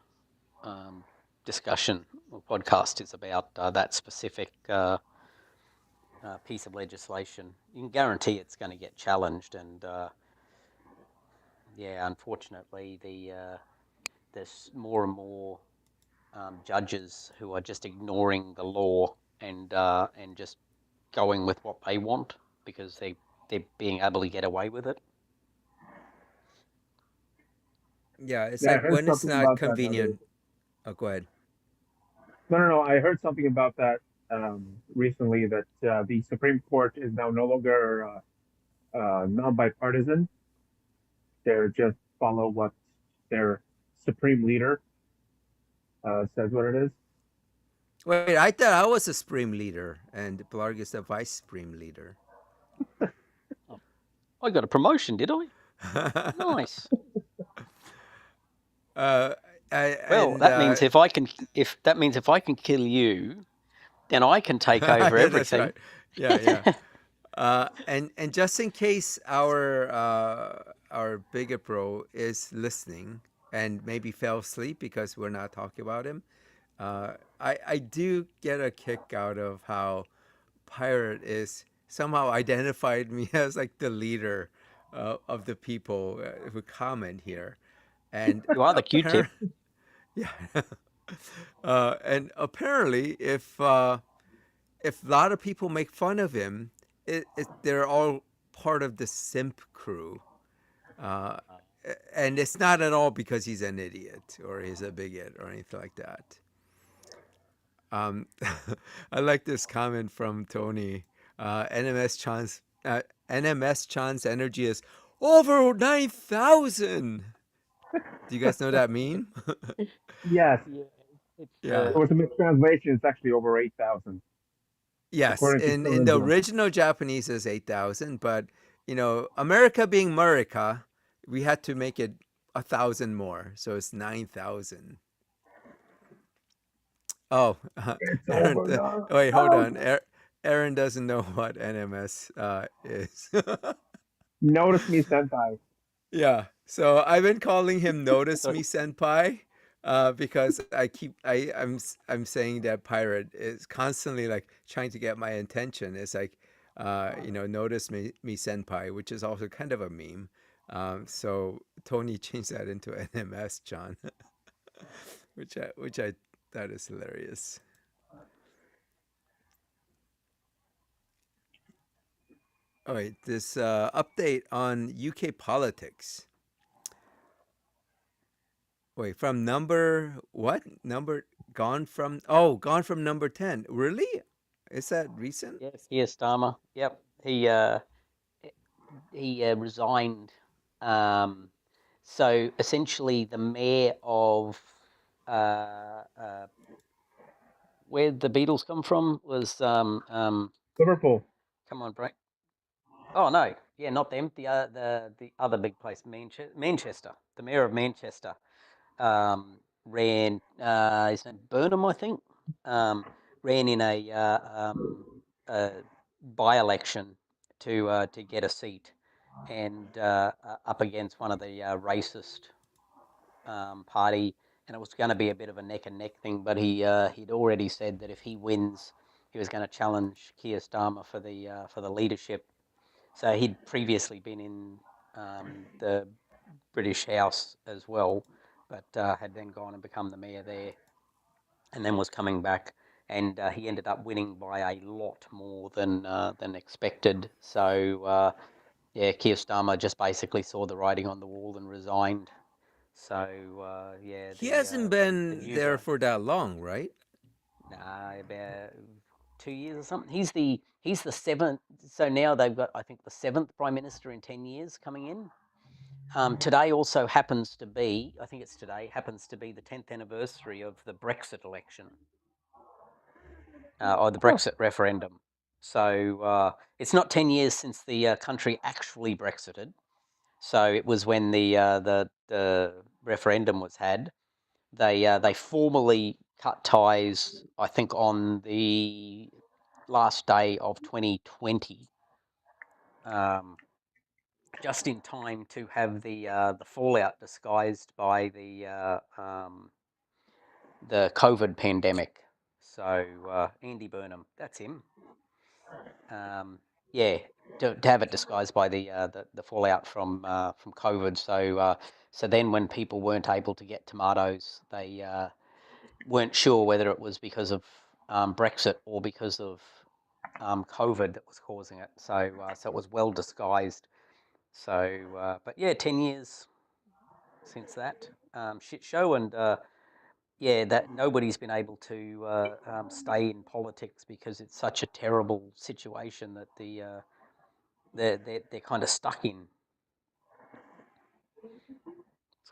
discussion or podcast is about that specific piece of legislation. You can guarantee it's going to get challenged, and yeah, unfortunately, there's more and more judges who are just ignoring the law and just going with what they want because they're being able to get away with it. Yeah, it's Yeah, I like heard when it's something not about that the other. convenient. Oh, go ahead. No, no, no. I heard something about that recently, that the Supreme Court is now no longer non-bipartisan. They're just follow what their supreme leader says what it is. Wait, I thought I was a supreme leader and Blarg is the vice supreme leader. Oh, I got a promotion, did I? Nice. uh, I, Well, and that means if I can kill you, then I can take over yeah, that's everything. right. Yeah, yeah. And just in case our bigot bro is listening and maybe fell asleep because we're not talking about him, I do get a kick out of how Pirate is somehow identified me as like the leader of the people who comment here, and You are the Q-tip. apparently, yeah, and apparently, if a lot of people make fun of him, they're all part of the simp crew. Uh, and it's not at all because he's an idiot or he's a bigot or anything like that. Um, I like this comment from Tony. NMS Chan's energy is over 9,000. Do you guys know that meme? Yes, Yeah, it's Yeah. there was a mistranslation. It's actually over 8,000, Yes. according to In the Caligula. original Japanese is 8,000, but America being America, we had to make it 1,000 more, so it's 9,000. Oh, It's Aaron. over Wait, hold on. 9,000. Aaron doesn't know what NMS is. Notice me, senpai. Yeah. So I've been calling him Notice got Me Senpai, because I'm saying that pirate is constantly like trying to get my attention. It's like, Notice me Senpai, which is also kind of a meme. So Tony changed that into NMS John, which I thought is hilarious. All right, this update on UK politics. Wait, from number what? Number gone from gone from number 10. Really? Is that recent? Yes, Keir Starmer. Yep, he resigned. Um, so essentially, the mayor of uh, where the Beatles come from was Liverpool. come on, Brett. Oh no, yeah, not them. The other big place, Manchester. The mayor of Manchester ran. His name Burnham, I think. Um, ran in a by-election to get a seat, and up against one of the racist party, and it was going to be a bit of a neck and neck thing. But he'd already said that if he wins, he was going to challenge Keir Starmer for the leadership. So he'd previously been in the British House as well, but had then gone and become the mayor there, and then was coming back. And he ended up winning by a lot more than expected. So yeah, Keir Starmer just basically saw the writing on the wall and resigned. So yeah, He hasn't the been news there on for that long, right? about 2 years or something. He's the seventh. So now they've got, I think, the seventh prime minister in 10 years coming in. Today also happens to be, I think it's today, happens to be the 10th anniversary of the Brexit election or the Huh. Brexit referendum. So it's not 10 years since the country actually Brexited. So it was when the referendum was had. They formally cut ties, I think, on the last day of 2020, just in time to have the fallout disguised by the COVID pandemic. So Andy Burnham, that's him. Yeah, to have it disguised by the fallout from COVID. So then when people weren't able to get tomatoes, they weren't sure whether it was because of Brexit or because of COVID that was causing it. So it was well disguised. So but yeah, 10 years since that shit show, and yeah, that nobody's been able to stay in politics because it's such a terrible situation that they're kind of stuck in.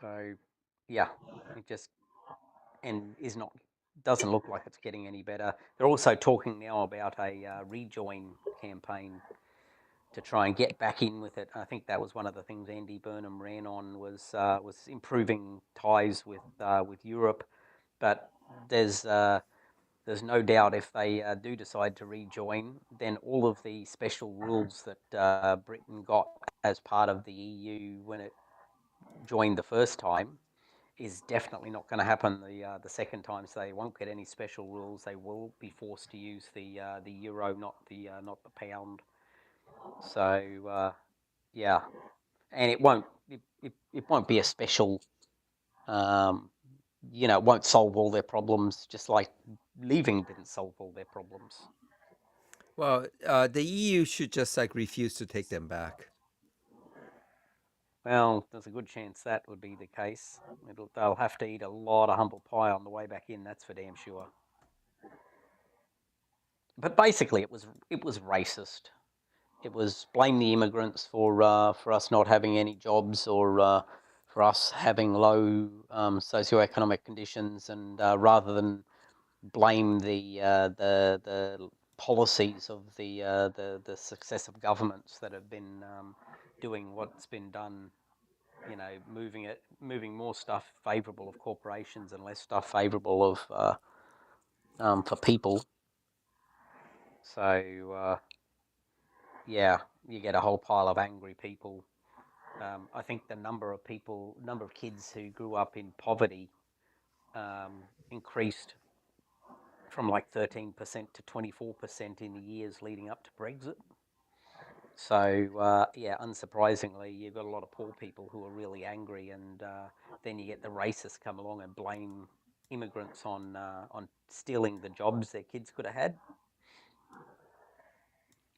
So yeah, it just and is not doesn't look like it's getting any better. They're also talking now about a rejoin campaign to try and get back in with it. I think that was one of the things Andy Burnham ran on was improving ties with Europe, but there's there's no doubt if they do decide to rejoin, then all of the special rules that Britain got as part of the EU when it joined the first time is definitely not going to happen the second time. So they won't get any special rules. They will be forced to use the euro, not the pound. So yeah, and it won't be a special. Um, it won't solve all their problems. Just like leaving didn't solve all their problems. Well, the EU should just like refuse to take them back. Well, there's a good chance that would be the case. They'll have to eat a lot of humble pie on the way back in. That's for damn sure. But basically, it was racist. It was blame the immigrants for us not having any jobs or for us having low socioeconomic conditions, and rather than blame the policies of the successive governments that have been doing what's been done, moving more stuff favourable of corporations and less stuff favourable of for people. So yeah, you get a whole pile of angry people. I think the number of kids who grew up in poverty increased from like 13% to 24% in the years leading up to Brexit. So yeah, unsurprisingly, you've got a lot of poor people who are really angry, and then you get the racists come along and blame immigrants on stealing the jobs their kids could have had.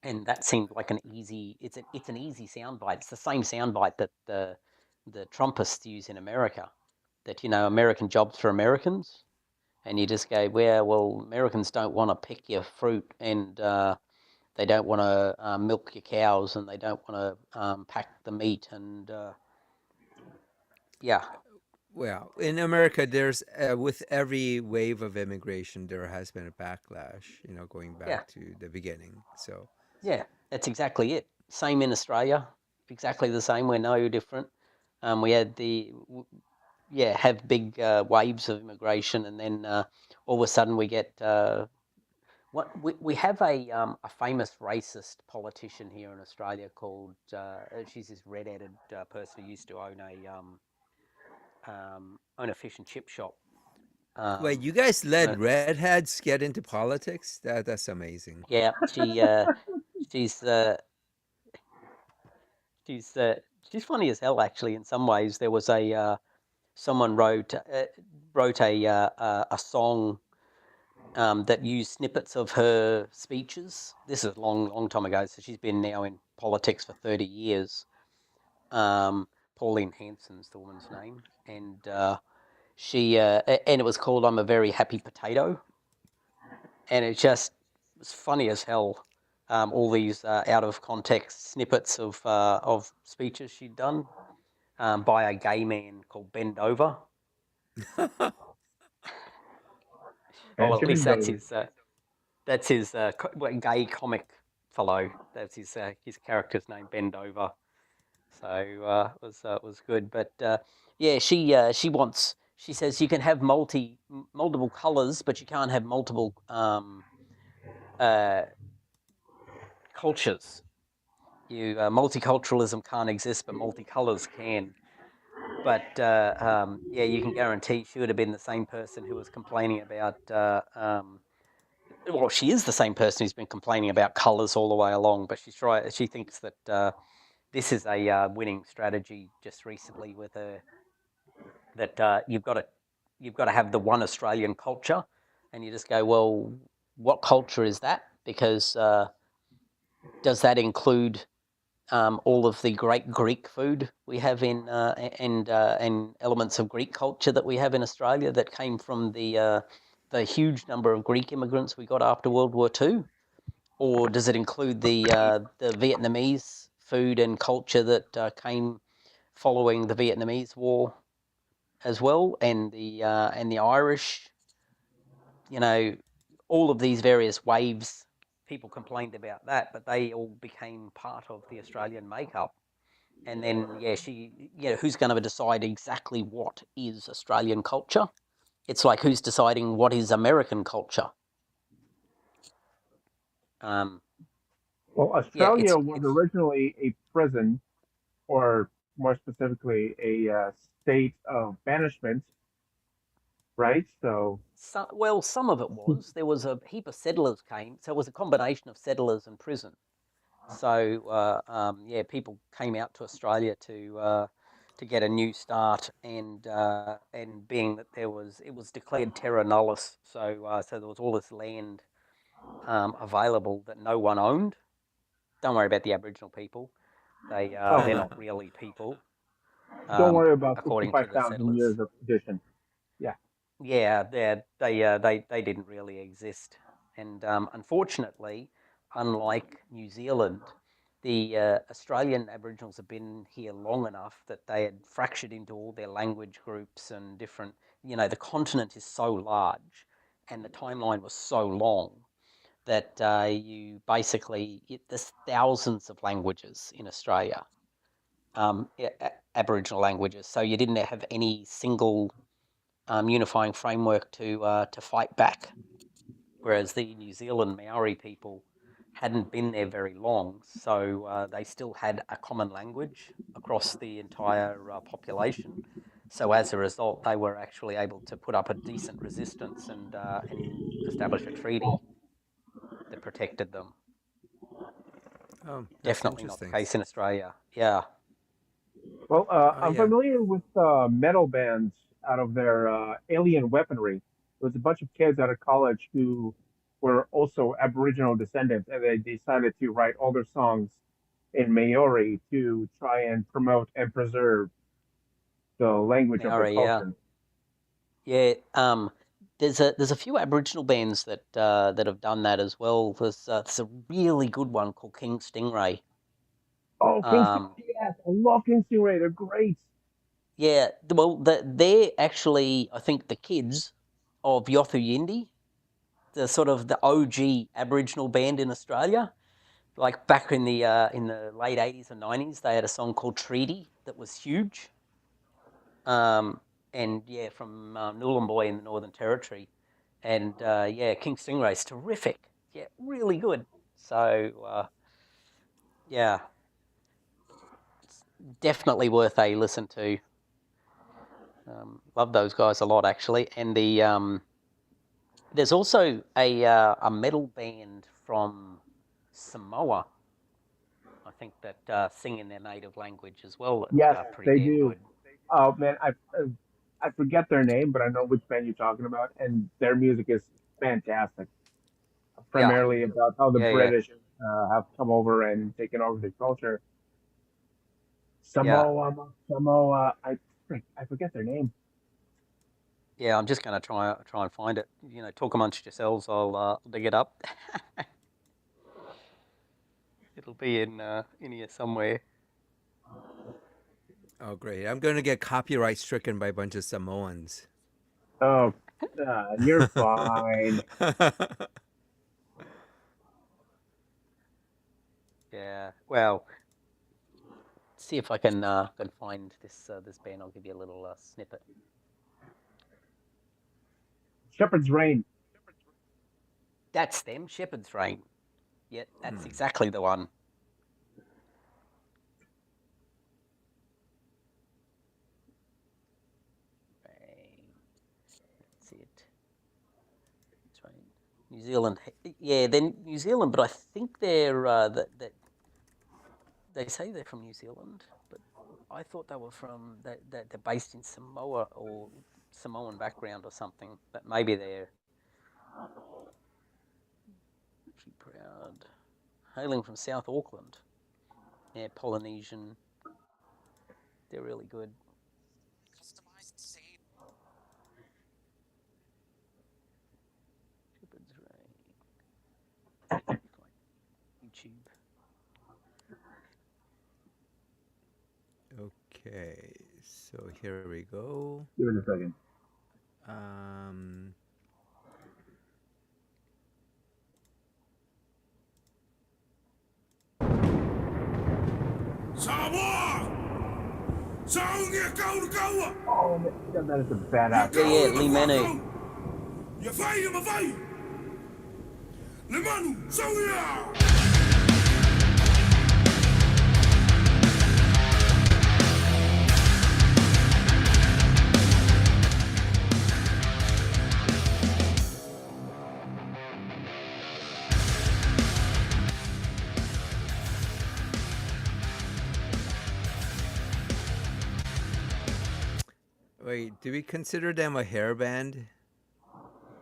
And that seemed like it's an easy soundbite. It's the same soundbite that the Trumpists use in America. that, American jobs for Americans. And you just go, well, Americans don't want to pick your fruit, and they don't want to milk your cows, and they don't want to pack the meat, and yeah, Well, in America, there's with every wave of immigration, there has been a backlash. Going yeah, back to the beginning. So, yeah, that's exactly it. Same in Australia, exactly the same. We're no different. We had have big waves of immigration, and then all of a sudden we get we have a famous racist politician here in Australia called she's this red-headed person who used to own a fish and chip shop. wait, Um, you guys let no, redheads get into politics? That's amazing. yeah, she's she's she's funny as hell actually. In some ways, there was a someone wrote a song that used snippets of her speeches. This is a long time ago, so she's been now in politics for 30 years. Um, Pauline Hanson's the woman's name, and and it was called "I'm a Very Happy Potato," and it just was funny as hell. All these out of context snippets of speeches she'd done by a gay man called Ben Dover. Oh, And well, at least that's Shenandoah. his. Gay comic fellow. That's his character's name, Ben Dover. So it was good. But yeah, she wants. She says you can have multiple colors, but you can't have multiple uh, cultures. Multiculturalism can't exist, but multicolors can. But yeah, you can guarantee she would have been the same person who was complaining about. Well, she is the same person who's been complaining about colours all the way along, but she thinks that this is a winning strategy. Just recently, with her, that you've got to have the one Australian culture, and you just go, well, what culture is that? Because does that include all of the great Greek food we have and elements of Greek culture that we have in Australia that came from the huge number of Greek immigrants we got after World War II? Or does it include the Vietnamese food and culture that came following the Vietnamese War as well, and the Irish? You know, all of these various waves. People complained about that, but they all became part of the Australian makeup. And then, yeah, who's going to decide exactly what is Australian culture? It's like who's deciding what is American culture? Um, Well, yeah, Australia was originally a prison, or more specifically, a state of banishment, right? So, well, some of it was. There was a heap of settlers came, so it was a combination of settlers and prison. So yeah, people came out to Australia to get a new start, and being that it was declared terra nullius, so there was all this land available that no one owned. Don't worry about the Aboriginal people; they're oh, not really people, don't worry about according to the 65,000 settlers. years of tradition. Yeah. Yeah, they didn't really exist, and unfortunately, unlike New Zealand, the Australian Aboriginals have been here long enough that they had fractured into all their language groups and different. The continent is so large, and the timeline was so long that there's thousands of languages in Australia, Aboriginal languages. So you didn't have any single unifying framework to fight back. Whereas the New Zealand Maori people hadn't been there very long, so they still had a common language across the entire population. So as a result, they were actually able to put up a decent resistance and establish a treaty that protected them. Oh, that's Definitely not the interesting. case in Australia. Yeah. Well, Oh I'm yeah. familiar with metal bands out of their alien weaponry. There was a bunch of kids out of college who were also Aboriginal descendants, and they decided to write all their songs in Maori to try and promote and preserve the language of their Maori, yeah. culture. Yeah, there's a few Aboriginal bands that have done that as well. There's a really good one called King Stingray. Oh, yes, I love King Stingray. They're great. Yeah, well, they're actually, I think, the kids of Yothu Yindi, the sort of the OG Aboriginal band in Australia. Like back in the late 80s and 90s, they had a song called Treaty that was huge. And yeah, from Nhulunbuy in the Northern Territory. And yeah, King Stingray's terrific. Yeah, really good. So yeah, it's definitely worth a listen to. Love those guys a lot, actually. And there's also a metal band from Samoa, I think, that sing in their native language as well. Yes, Pretty they damn do. good. Oh man, I forget their name, but I know which band you're talking about, and their music is fantastic. Yeah, Primarily about how the yeah. British have come over and taken over the culture. Yeah. Samoa. I forget their name. Yeah, I'm just going to try and find it. Talk amongst yourselves. I'll dig it up. It'll be in here somewhere. Oh, great. I'm going to get copyright stricken by a bunch of Samoans. Oh, you're fine. Yeah. Well, see if I can find this band. I'll give you a little snippet. Shepherd's Reign. That's them, Shepherd's Reign. Yeah, that's exactly the one. That's it. That's right. New Zealand. Yeah, then New Zealand, but I think they're that they say they're from New Zealand, but I thought they were from that they're based in Samoa or Samoan background or something. But maybe they're pretty proud. Hailing from South Auckland. Yeah, Polynesian. They're really good. YouTube. Okay, so here we go. Give it a second. Oh, man, that is a badass. Yeah, Lee Manu. Wait, do we consider them a hair band?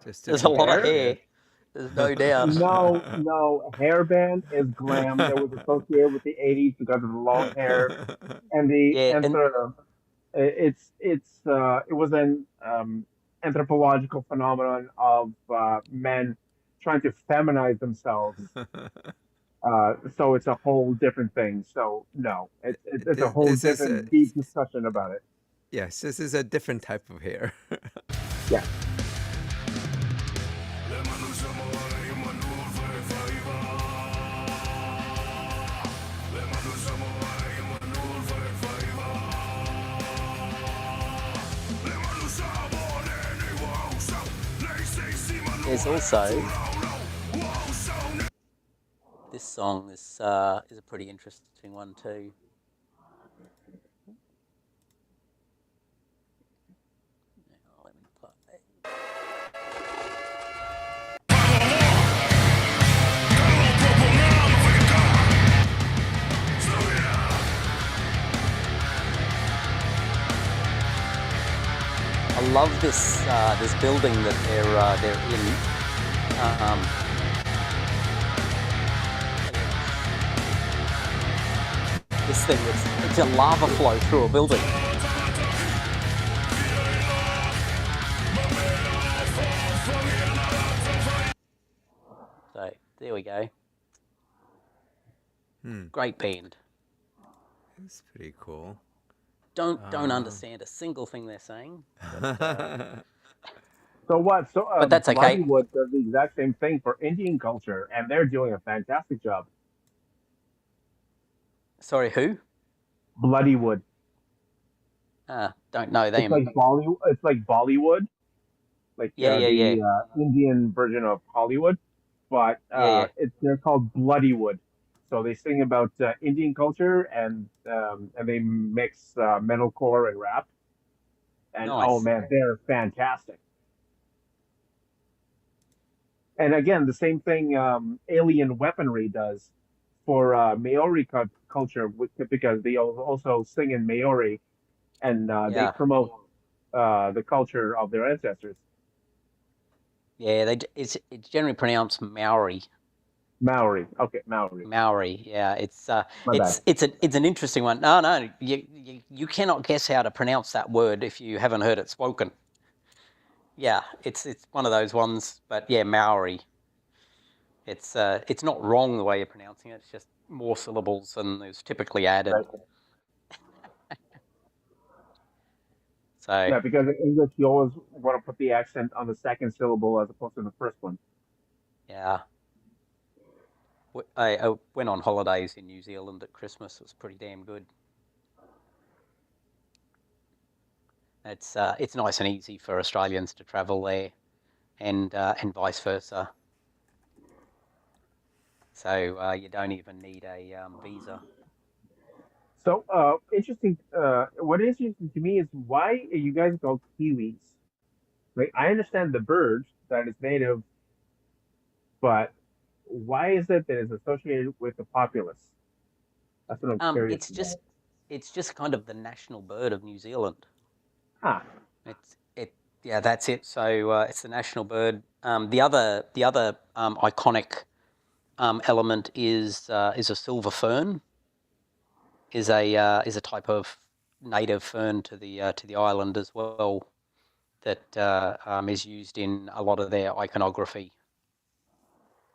There's a lot of hair. There's no doubt. No, hairband is glam that was associated with the '80s because of the long hair and sort of it was an anthropological phenomenon of men trying to feminize themselves. So it's a whole different thing. So no, it's a whole different deep discussion about it. Yes, this is a different type of hair. Yeah. There's also this song. This is a pretty interesting one too. Let me play. I love this building that they're in. This thing, it's a lava flow through a building. There we go. Hmm. Great band. It's pretty cool. Don't understand a single thing they're saying. So what? So But that's okay. Bloodywood does the exact same thing for Indian culture, and they're doing a fantastic job. Sorry, who? Bloodywood. Don't know It's them. like Bollywood. It's like Bollywood, like Yeah. the Indian version of Hollywood, but Yeah. they're called Bloodywood. So they sing about Indian culture and they mix metalcore and rap. And oh Nice. man, they're fantastic. And again, the same thing Alien Weaponry does for Maori culture because they also sing in Maori and they Yeah. promote the culture of their ancestors. Yeah, it's generally pronounced Maori. Maori. Okay, Maori. Maori. Yeah, it's My bad. it's an interesting one. No, you cannot guess how to pronounce that word if you haven't heard it spoken. Yeah, it's one of those ones. But yeah, Maori. It's not wrong the way you're pronouncing it. It's just more syllables than is typically added. Right. So Yeah, because in English you always want to put the accent on the second syllable as opposed to the first one. yeah, I went on holidays in New Zealand at Christmas. It was pretty damn good. It's nice and easy for Australians to travel there, and vice versa. So you don't even need a visa. So interesting. What is interesting to me is why are you guys called Kiwis? Like I understand the bird that is native, but why is it that it's associated with the populace? That's what I'm curious about. It's just kind of the national bird of New Zealand. Ah, Yeah, that's it. So it's the national bird. The other iconic element is a silver fern. Is a type of native fern to the island as well that is used in a lot of their iconography.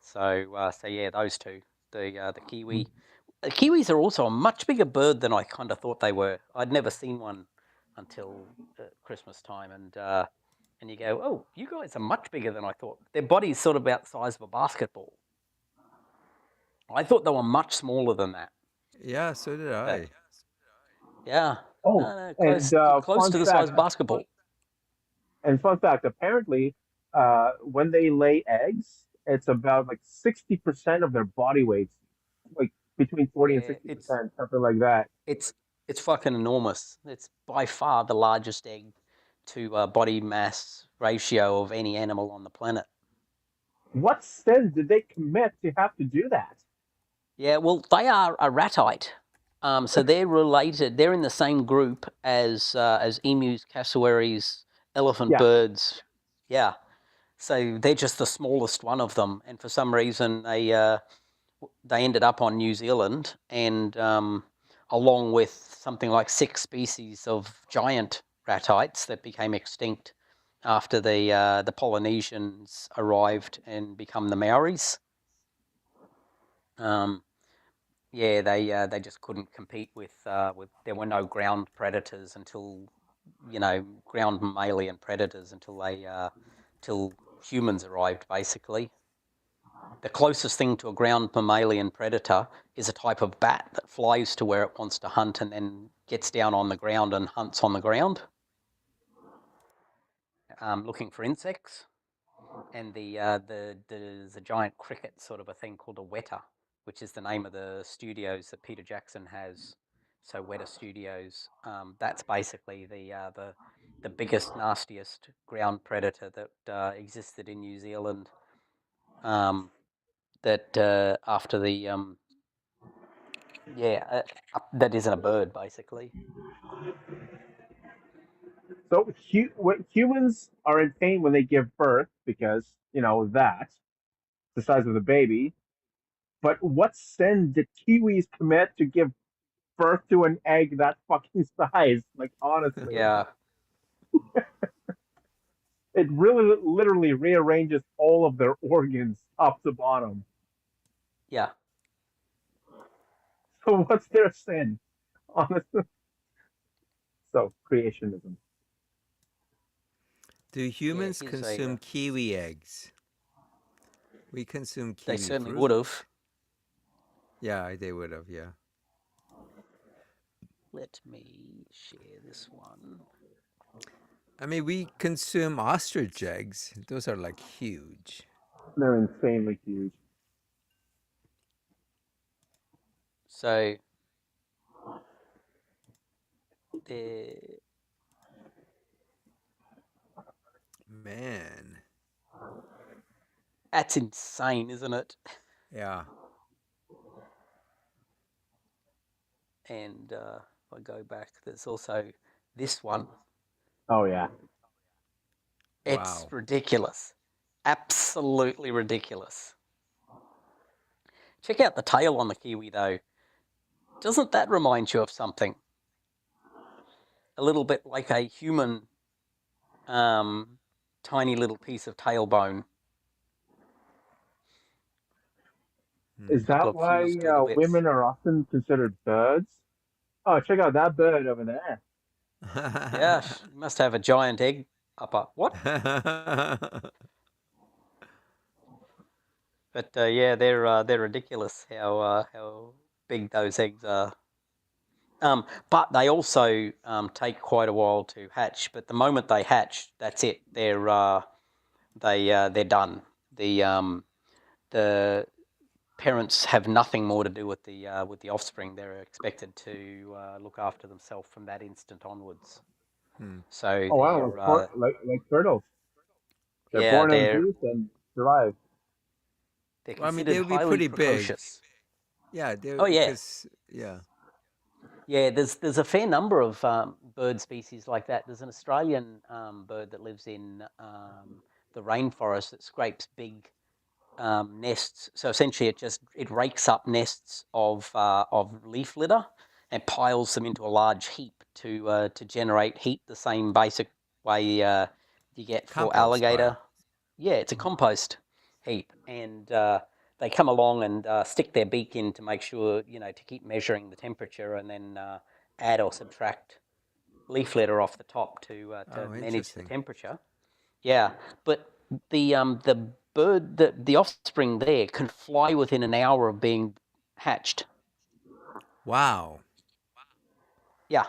So yeah, those two, the kiwi. The kiwis are also a much bigger bird than I kind of thought they were. I'd never seen one until Christmas time, and you go, oh, you guys are much bigger than I thought. Their body's sort of about the size of a basketball. I thought they were much smaller than that. Yeah, so did But I. yeah, oh, no, and close to the size of a basketball. fun fact. Apparently, when they lay eggs, it's about like 60% of their body weight, like between 40 and Yeah, 60%, something like that. it's it's fucking enormous. It's by far the largest egg to body mass ratio of any animal on the planet. What sin did they commit to have to do that? Yeah, well, they are a ratite. So they're related. They're in the same group as emus, cassowaries, elephant Yeah. birds. Yeah. So they're just the smallest one of them, and for some reason they ended up on New Zealand, and along with something like 6 species of giant ratites that became extinct after the Polynesians arrived and become the Maoris. Yeah, they just couldn't compete with. There were no ground predators until, ground mammalian predators till humans arrived, basically. The closest thing to a ground mammalian predator is a type of bat that flies to where it wants to hunt and then gets down on the ground and hunts on the ground, looking for insects. And there's a giant cricket sort of a thing called a weta, which is the name of the studios that Peter Jackson has. So Weta Studios. That's basically the biggest, nastiest ground predator that existed in New Zealand. That after the that isn't a bird basically. So humans are in pain when they give birth because, that's the size of the baby. But what sin did Kiwis commit to give birth to an egg that fucking size? Like, honestly, Yeah, it really literally rearranges all of their organs top to bottom. Yeah. So what's their sin? Honestly. So creationism. Do Yeah, humans here's a. consume kiwi eggs? We consume They kiwi certainly fruit. would have. Yeah, they would have. Yeah. Let me share this one. I mean, we consume ostrich eggs. Those are like huge. They're insanely huge. So there. Man. That's insane, isn't it? Yeah. And if I go back, there's also this one. Oh yeah. It's Wow. ridiculous. Absolutely ridiculous. Check out the tail on the kiwi, though. Doesn't that remind you of something? A little bit like a human tiny little piece of tailbone. Is A couple that of why fused little bits. women are often considered birds? Oh, check out that bird over there. Yeah, you must have a giant egg upper. What? But yeah, they're ridiculous how big those eggs are. But they also take quite a while to hatch. But the moment they hatch, that's it. They're done. The parents have nothing more to do with the offspring. They're expected to look after themselves from that instant onwards. So Oh wow, they're like turtles. They're yeah born out of they're juice and survive. they're Well, I mean, considered they would be highly pretty big. precocious. Yeah, Oh yeah, because yeah. yeah. There's a fair number of bird species like that. There's an Australian bird that lives in the rainforest that scrapes big nests. So essentially, it rakes up nests of leaf litter and piles them into a large heap to generate heat. The same basic way you get for Compost alligator. pile. Yeah, it's a compost heap, and they come along and stick their beak in to make sure to keep measuring the temperature, and then add or subtract leaf litter off the top to Oh, manage the interesting. temperature. Yeah, but the bird, the offspring there can fly within an hour of being hatched. Wow. Yeah,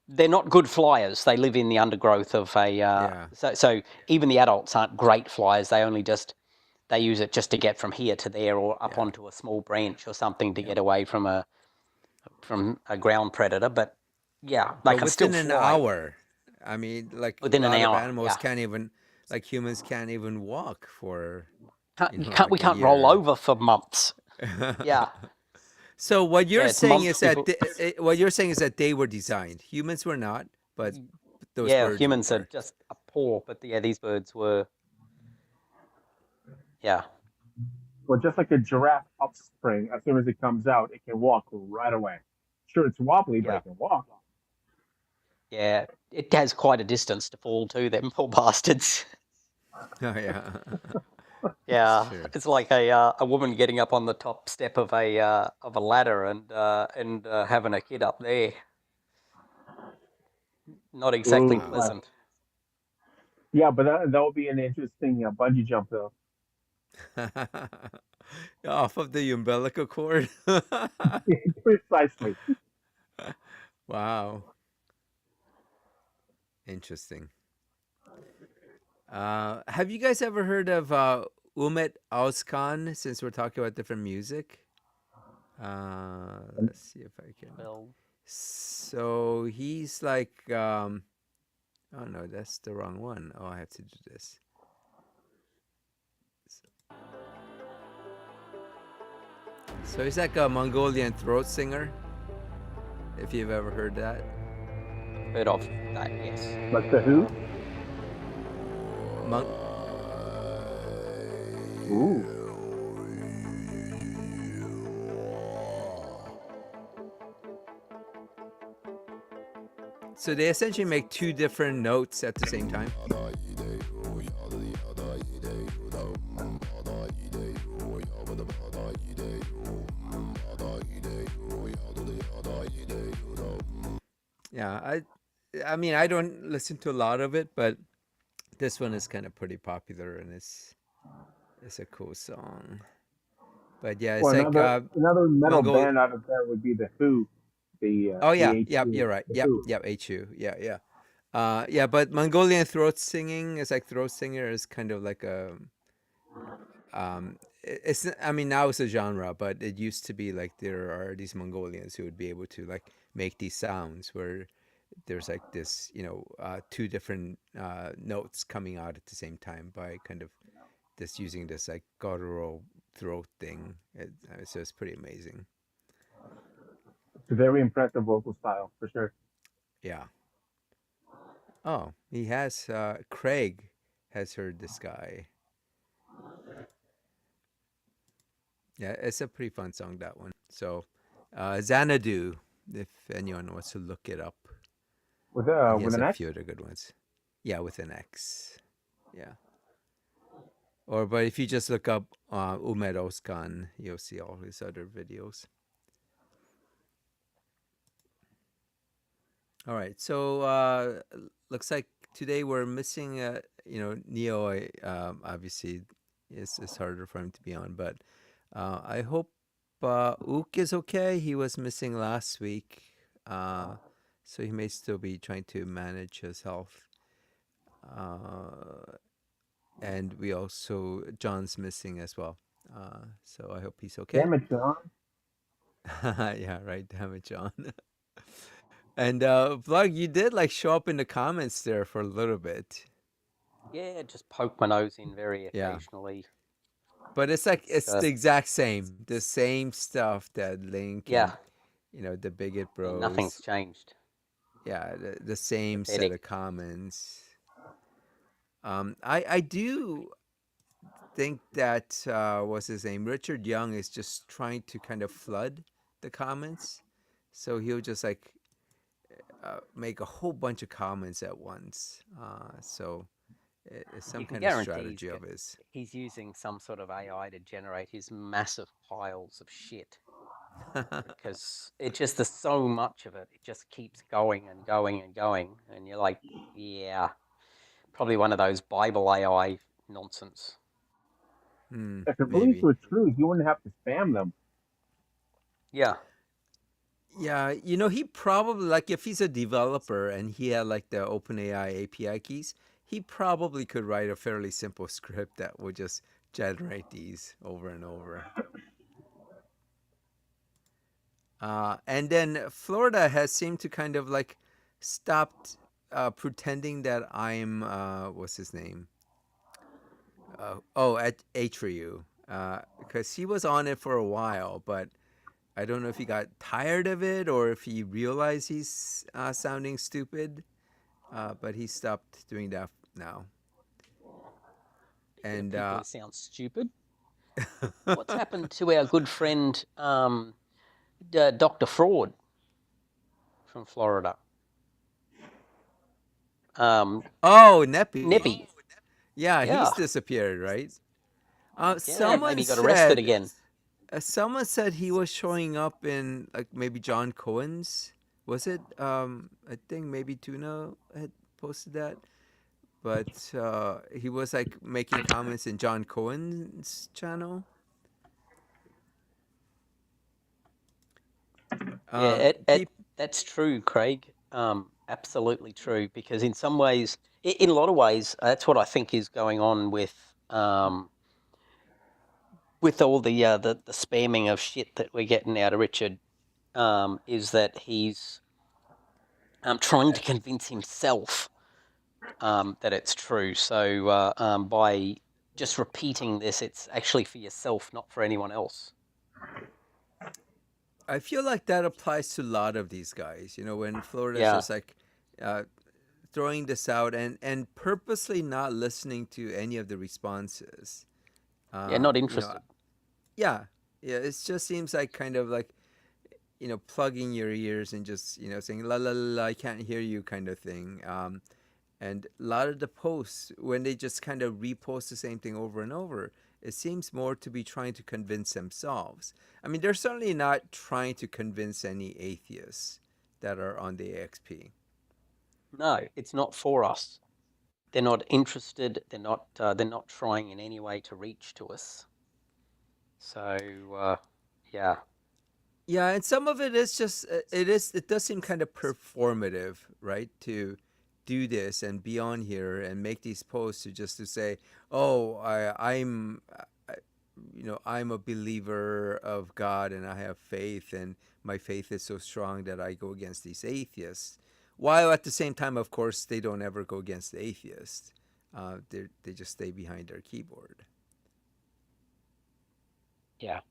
they're not good flyers. They live in the undergrowth of a. Yeah. So even the adults aren't great flyers. They use it just to get from here to there or up Yeah. onto a small branch or something to Yeah. get away from a ground predator. But yeah, they But can still within an fly hour, I mean, like a within an lot of hour. animals Yeah, can't even, like humans can't even walk for, we like a can't roll year. over for months. Yeah, So what yeah, you're it's saying months is that before. they were designed. Humans were not, but those Yeah, birds humans are were. just a poor, but yeah, these birds were. Yeah, Well, just like a giraffe offspring, as soon as it comes out, it can walk right away. Sure, it's wobbly, but yeah, it can walk. yeah. It has quite a distance to fall to them poor bastards. Oh yeah, that's Yeah, true. it's like a woman getting up on the top step of a ladder and having a kid up there. Not exactly Ooh, Wow. flesh. pleasant. Yeah, but that would be an interesting bungee jump, though. Off of the umbilical cord. Precisely. Wow, interesting. Have you guys ever heard of Umit Auskan? Since we're talking about different music, let's see if I can. Well, So he's like, oh no, that's the wrong one. Oh, I have to do this. So he's like a Mongolian throat singer. If you've ever heard that. heard of that? Yes. Like the Who? Mon- Ooh. so they essentially make two different notes at the same time. Yeah, I mean, I don't listen to a lot of it, but this one is kind of pretty popular, and it's a cool song. But yeah, it's Well, like another metal Mongol. band out of there would be the Who, Oh the yeah, yep, HU, you're right. the Yep, Who. yep, HU. Yeah, yeah. Yeah, but Mongolian throat singing is like throat singer is kind of like a it's I mean now it's a genre, but it used to be like there are these Mongolians who would be able to like make these sounds where there's like this, two different notes coming out at the same time by kind of this using this like guttural throat thing. So it's pretty amazing. It's a very impressive vocal style for sure. Yeah. Oh, he has Craig has heard this guy. Yeah, it's a pretty fun song, that one. So, Xanadu, if anyone wants to look it up, he With has an a X. few other good ones. Yeah, with an X. Yeah. But if you just look up Umed Oskan, you'll see all his other videos. All right. So, looks like today we're missing, Neo. Obviously, it's harder for him to be on, but I hope Ook is okay. He was missing last week, so he may still be trying to manage his health. And we also John's missing as well. So I hope he's okay. Damn it, John. Yeah, right. Damn it, John. And Vlog, you did like show up in the comments there for a little bit. Yeah, just poke my nose in very Yeah. occasionally. But it's like It's, it's the exact same, the same stuff that Link yeah, and the Bigot yeah, nothing's Bros. changed. Yeah, the same set Pathetic. of comments. I do think that what's his name, Richard Young, is just trying to kind of flood the comments, so he'll just like make a whole bunch of comments at once. So it's some You can kind of guarantee strategy of his. he's using some sort of AI to generate his massive piles of shit because it just there's so much of it. It just keeps going and going and going, and you're like, yeah, probably one of those Bible AI nonsense. If the police Maybe. were true, you wouldn't have to spam them. Yeah, Yeah, he probably like if he's a developer and he had like the OpenAI API keys, he probably could write a fairly simple script that would just generate these over and over. And then Florida has seemed to kind of like stopped pretending that I'm what's his name? At Atreyu. Because he was on it for a while, but I don't know if he got tired of it or if he realized he's sounding stupid. But he stopped doing that now. speaking of And people who sound stupid, what's happened to our good friend Dr. Fraud from Florida? Neppy. Neppy. Yeah, he's Yeah, disappeared, right? yeah, Someone maybe he got arrested said again. someone said he was showing up in like maybe John Cohen's. Was it? I think maybe Tuna had posted that, but he was like making comments in John Cohen's channel. Yeah, Um, peop- that's true, Craig. Absolutely true. Because in some ways, in a lot of ways, that's what I think is going on with all the spamming of shit that we're getting out of Richard. Is that he's trying to convince himself that it's true. So by just repeating this, it's actually for yourself, not for anyone else. I feel like that applies to a lot of these guys. When Florida's Yeah, just like uh, throwing this out and purposely not listening to any of the responses. yeah, not You know, interested. yeah, yeah. It just seems like kind of like plugging your ears and just saying la la la, I can't hear you kind of thing. And a lot of the posts when they just kind of repost the same thing over and over, it seems more to be trying to convince themselves. I mean, they're certainly not trying to convince any atheists that are on the AXP. No, it's not for us. They're not interested. They're not trying in any way to reach to us. So yeah, Yeah, and some of it is just it does seem kind of performative, right? To do this and be on here and make these posts to just to say, "Oh, I'm a believer of God and I have faith and my faith is so strong that I go against these atheists." While at the same time, of course, they don't ever go against the atheists. They just stay behind their keyboard. yeah,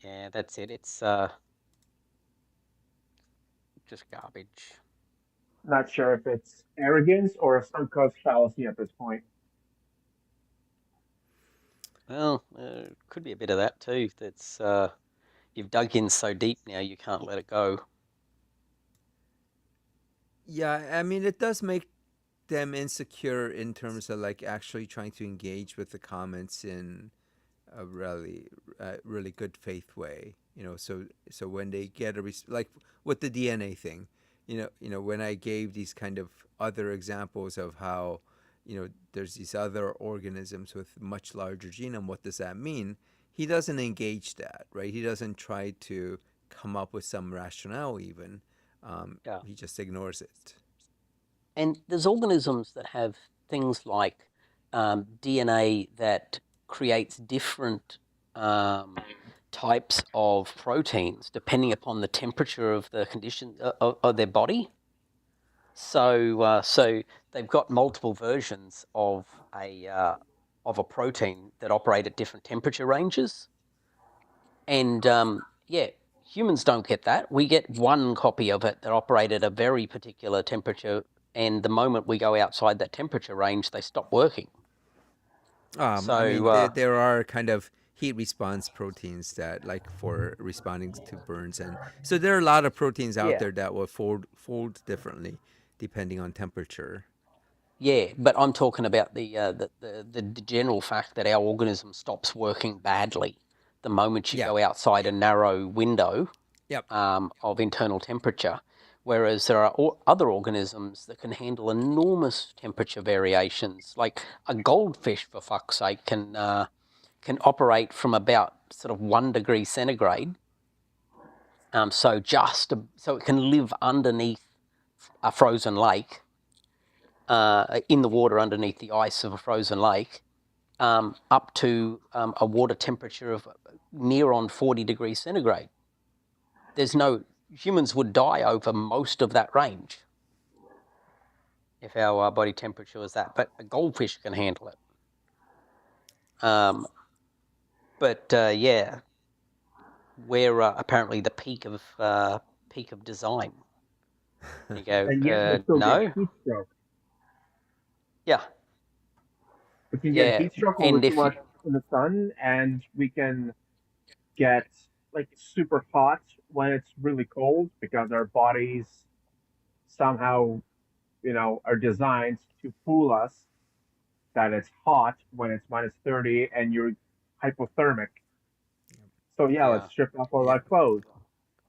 yeah. That's it. It's just garbage. Not sure if it's arrogance or a sunk cost fallacy at this point. Well, could be a bit of that too. That's you've dug in so deep now you can't let it go. Yeah, I mean, it does make them insecure in terms of like actually trying to engage with the comments in a really good faith way. So when they get like with the DNA thing, when I gave these kind of other examples of how there's these other organisms with much larger genome, what does that mean? He doesn't engage that, right? He doesn't try to come up with some rationale even. Yeah. He just ignores it. And there's organisms that have things like DNA that creates different types of proteins depending upon the temperature of the condition of their body. So they've got multiple versions of a protein that operate at different temperature ranges. And yeah, humans don't get that. We get one copy of it that operate at a very particular temperature, and the moment we go outside that temperature range, they stop working. I mean, So there are kind of heat response proteins that, like, for responding to burns, and so there are a lot of proteins out yeah, there that will fold differently depending on temperature. yeah, but I'm talking about the general fact that our organism stops working badly the moment you Yeah. go outside a narrow window Yep. of internal temperature. Whereas there are other organisms that can handle enormous temperature variations, like a goldfish, for fuck's sake, can operate from about sort of 1 degree centigrade. So it can live underneath a frozen lake, in the water underneath the ice of a frozen lake, up to a water temperature of near on 40 degrees centigrade. Humans would die over most of that range if our body temperature was that, but a goldfish can handle it. But yeah, we're apparently the peak of design. You go, And yet we still get no, heat stroke. yeah, We can get yeah, heat stroke when we're and too if you, much in the sun, and we can get like super hot when it's really cold because our bodies somehow, are designed to fool us that it's hot when it's -30 and you're hypothermic. So yeah, yeah, let's strip off all Yeah. our clothes.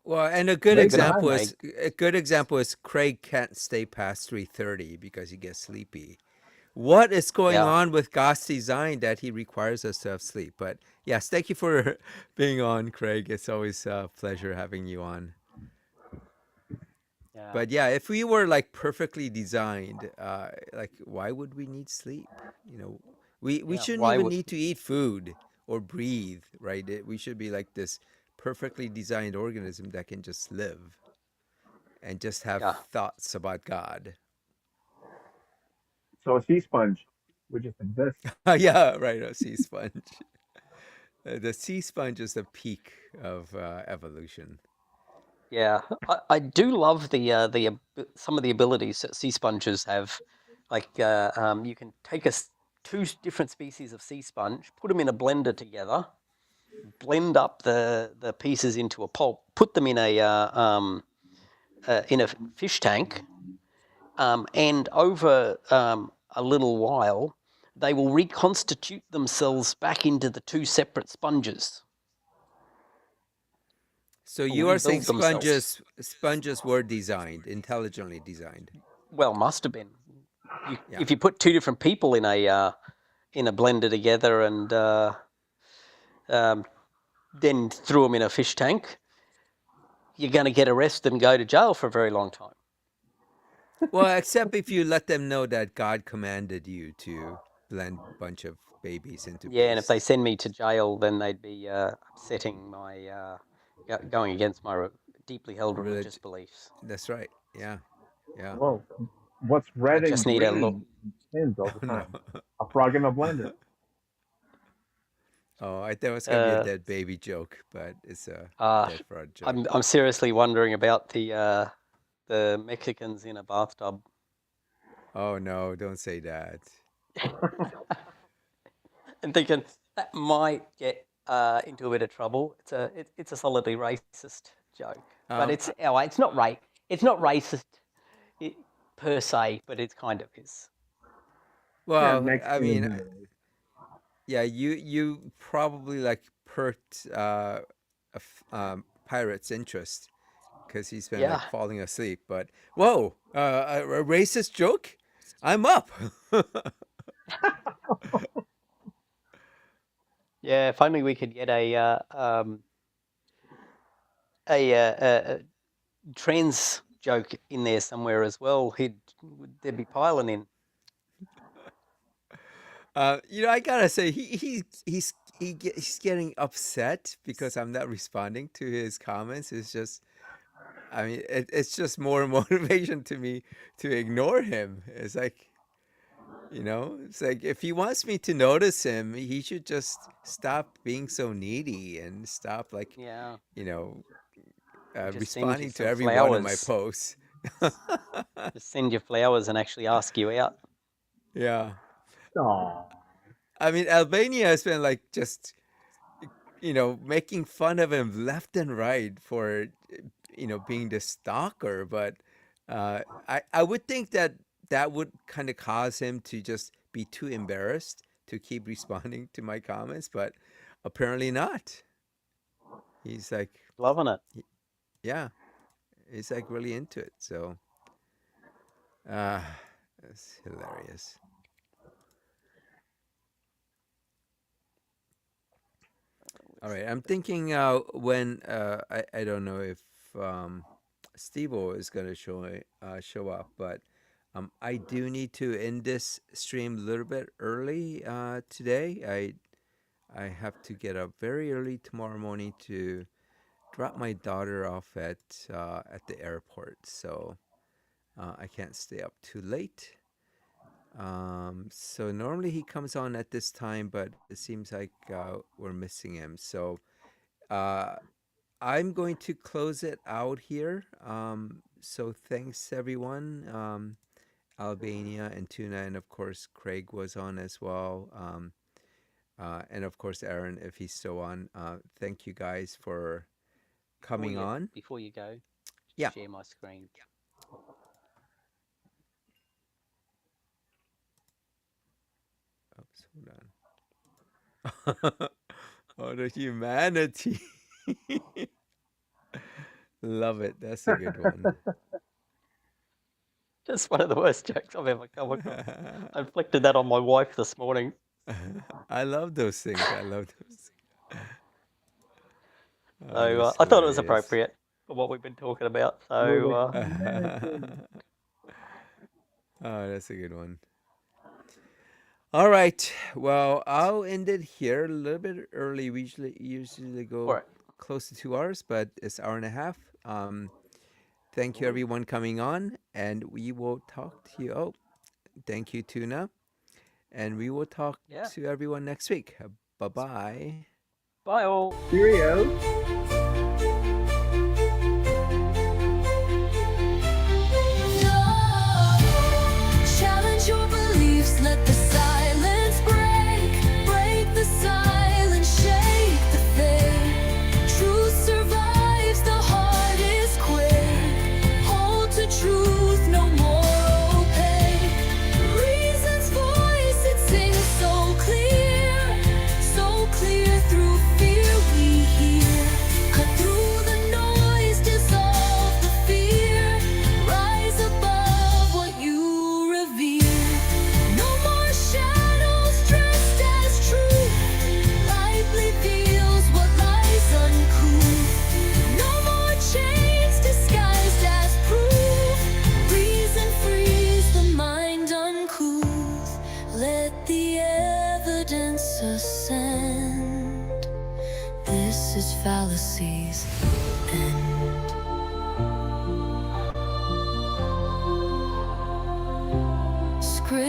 Well, and they're going to make, a good example is Craig can't stay past 3:30 because he gets sleepy. What is going yeah, on with God's design that he requires us to have sleep? But yes, thank you for being on, Craig. It's always a pleasure having you on. yeah, But yeah, if we were like perfectly designed, like why would we need sleep? We yeah. shouldn't Why even would, need to eat food or breathe, right? We should be like this perfectly designed organism that can just live and just have yeah, thoughts about God. So a sea sponge, we just exist. Yeah, right. A sea sponge. The sea sponge is the peak of evolution. yeah. I do love some of the abilities that sea sponges have. Like you can take two different species of sea sponge, put them in a blender together, blend up the pieces into a pulp, put them in a fish tank, and over a little while, they will reconstitute themselves back into the two separate sponges. So you are saying rebuild themselves. sponges were designed, intelligently designed. Well, must have been. Yeah. If you put two different people in a blender together and then threw them in a fish tank, you're going to get arrested and go to jail for a very long time. Well, except if you let them know that God commanded you to blend a bunch of babies into Yeah, and if they paste. send me to jail, then they'd be upsetting my going against my deeply held religious beliefs. That's right. Yeah. Yeah. Well, what's I red and just need a look. green spins all the No. time? A frog in a blender. Oh, I thought it was gonna be a dead baby joke, but it's a dead fraud joke. I'm seriously wondering about the Mexicans in a bathtub. Oh no, don't say that. And thinking that might get into a bit of trouble. It's a solidly racist joke, but it's not racist per se, but it kind of is. Well, Yeah, I mean, Mexican. yeah, you probably like perked Pirate's interest because he's been like falling asleep. But whoa, a racist joke? I'm up. Yeah, if only we could get a trans joke in there somewhere as well. They'd be piling in. I gotta say he's getting upset because I'm not responding to his comments. It's just, I mean, it's just more motivation to me to ignore him. It's like, it's like if he wants me to notice him, he should just stop being so needy and stop like, Yeah. responding to every one of my flowers. posts. Just send you flowers and actually ask you out. Yeah. Aww. I mean, Albania has been like just, making fun of him left and right for, being the stalker. But I would think that would kind of cause him to just be too embarrassed to keep responding to my comments. But apparently not. He's like loving it. Yeah, he's like really into it. So, that's hilarious. All right, I'm thinking when I don't know if Steve-O is gonna show up, but I do need to end this stream a little bit early today. I have to get up very early tomorrow morning to drop my daughter off at the airport, so I can't stay up too late. So normally he comes on at this time, but it seems like we're missing him. So I'm going to close it out here. So thanks everyone. Albania and Tuna, and of course Craig was on as well. And of course Aaron, if he's still on. Thank you guys for coming on. Before you go, Yeah. share my screen. Oops, hold on. Oh, the humanity. Love it. That's a good one. Just one of the worst jokes I've ever come across. I inflicted that on my wife this morning. I love those things. I love those. So I thought it was appropriate for what we've been talking about. So oh, that's a good one. All right. Well, I'll end it here a little bit early. We usually go close to 2 hours, but it's an hour and a half. Thank you everyone coming on, and we will talk to you. Oh, thank you, Tuna. And we will talk to everyone next week. Bye-bye. Bye all. Cheerio.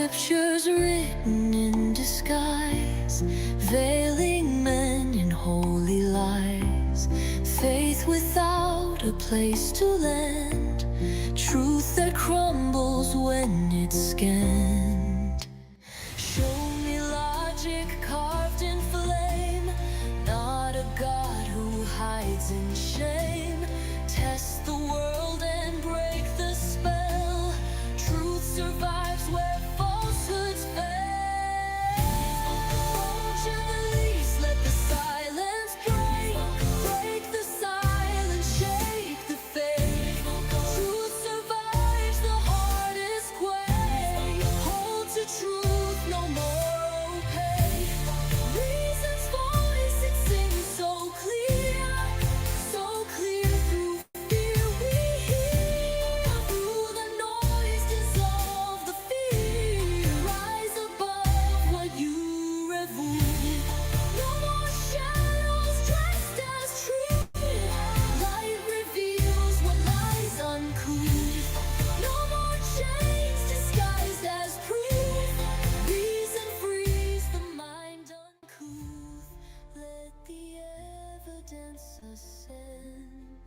scriptures written in disguise, veiling men in holy lies. Faith without a place to land, truth that crumbles when it's scanned. Show me logic carved in flame, not a God who hides in shame. Test the world and break the spell. Truth survives where falsehoods fail. Won't you at least let the silence break? Break the silence, shake the faith. Truth survives the hardest quake. Hold to truth, no more opaque. Reason's voice, it sings so clear through fear we hear. Through the noise, dissolve the fear. Rise above what you revere. No more shadows dressed as truth. Light reveals what lies uncouth. No more chains disguised as proof. Reason frees the mind uncouth. Let the evidence ascend.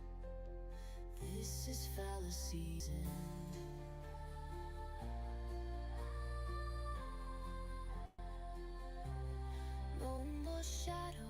This is fallacy's end. No more shadows.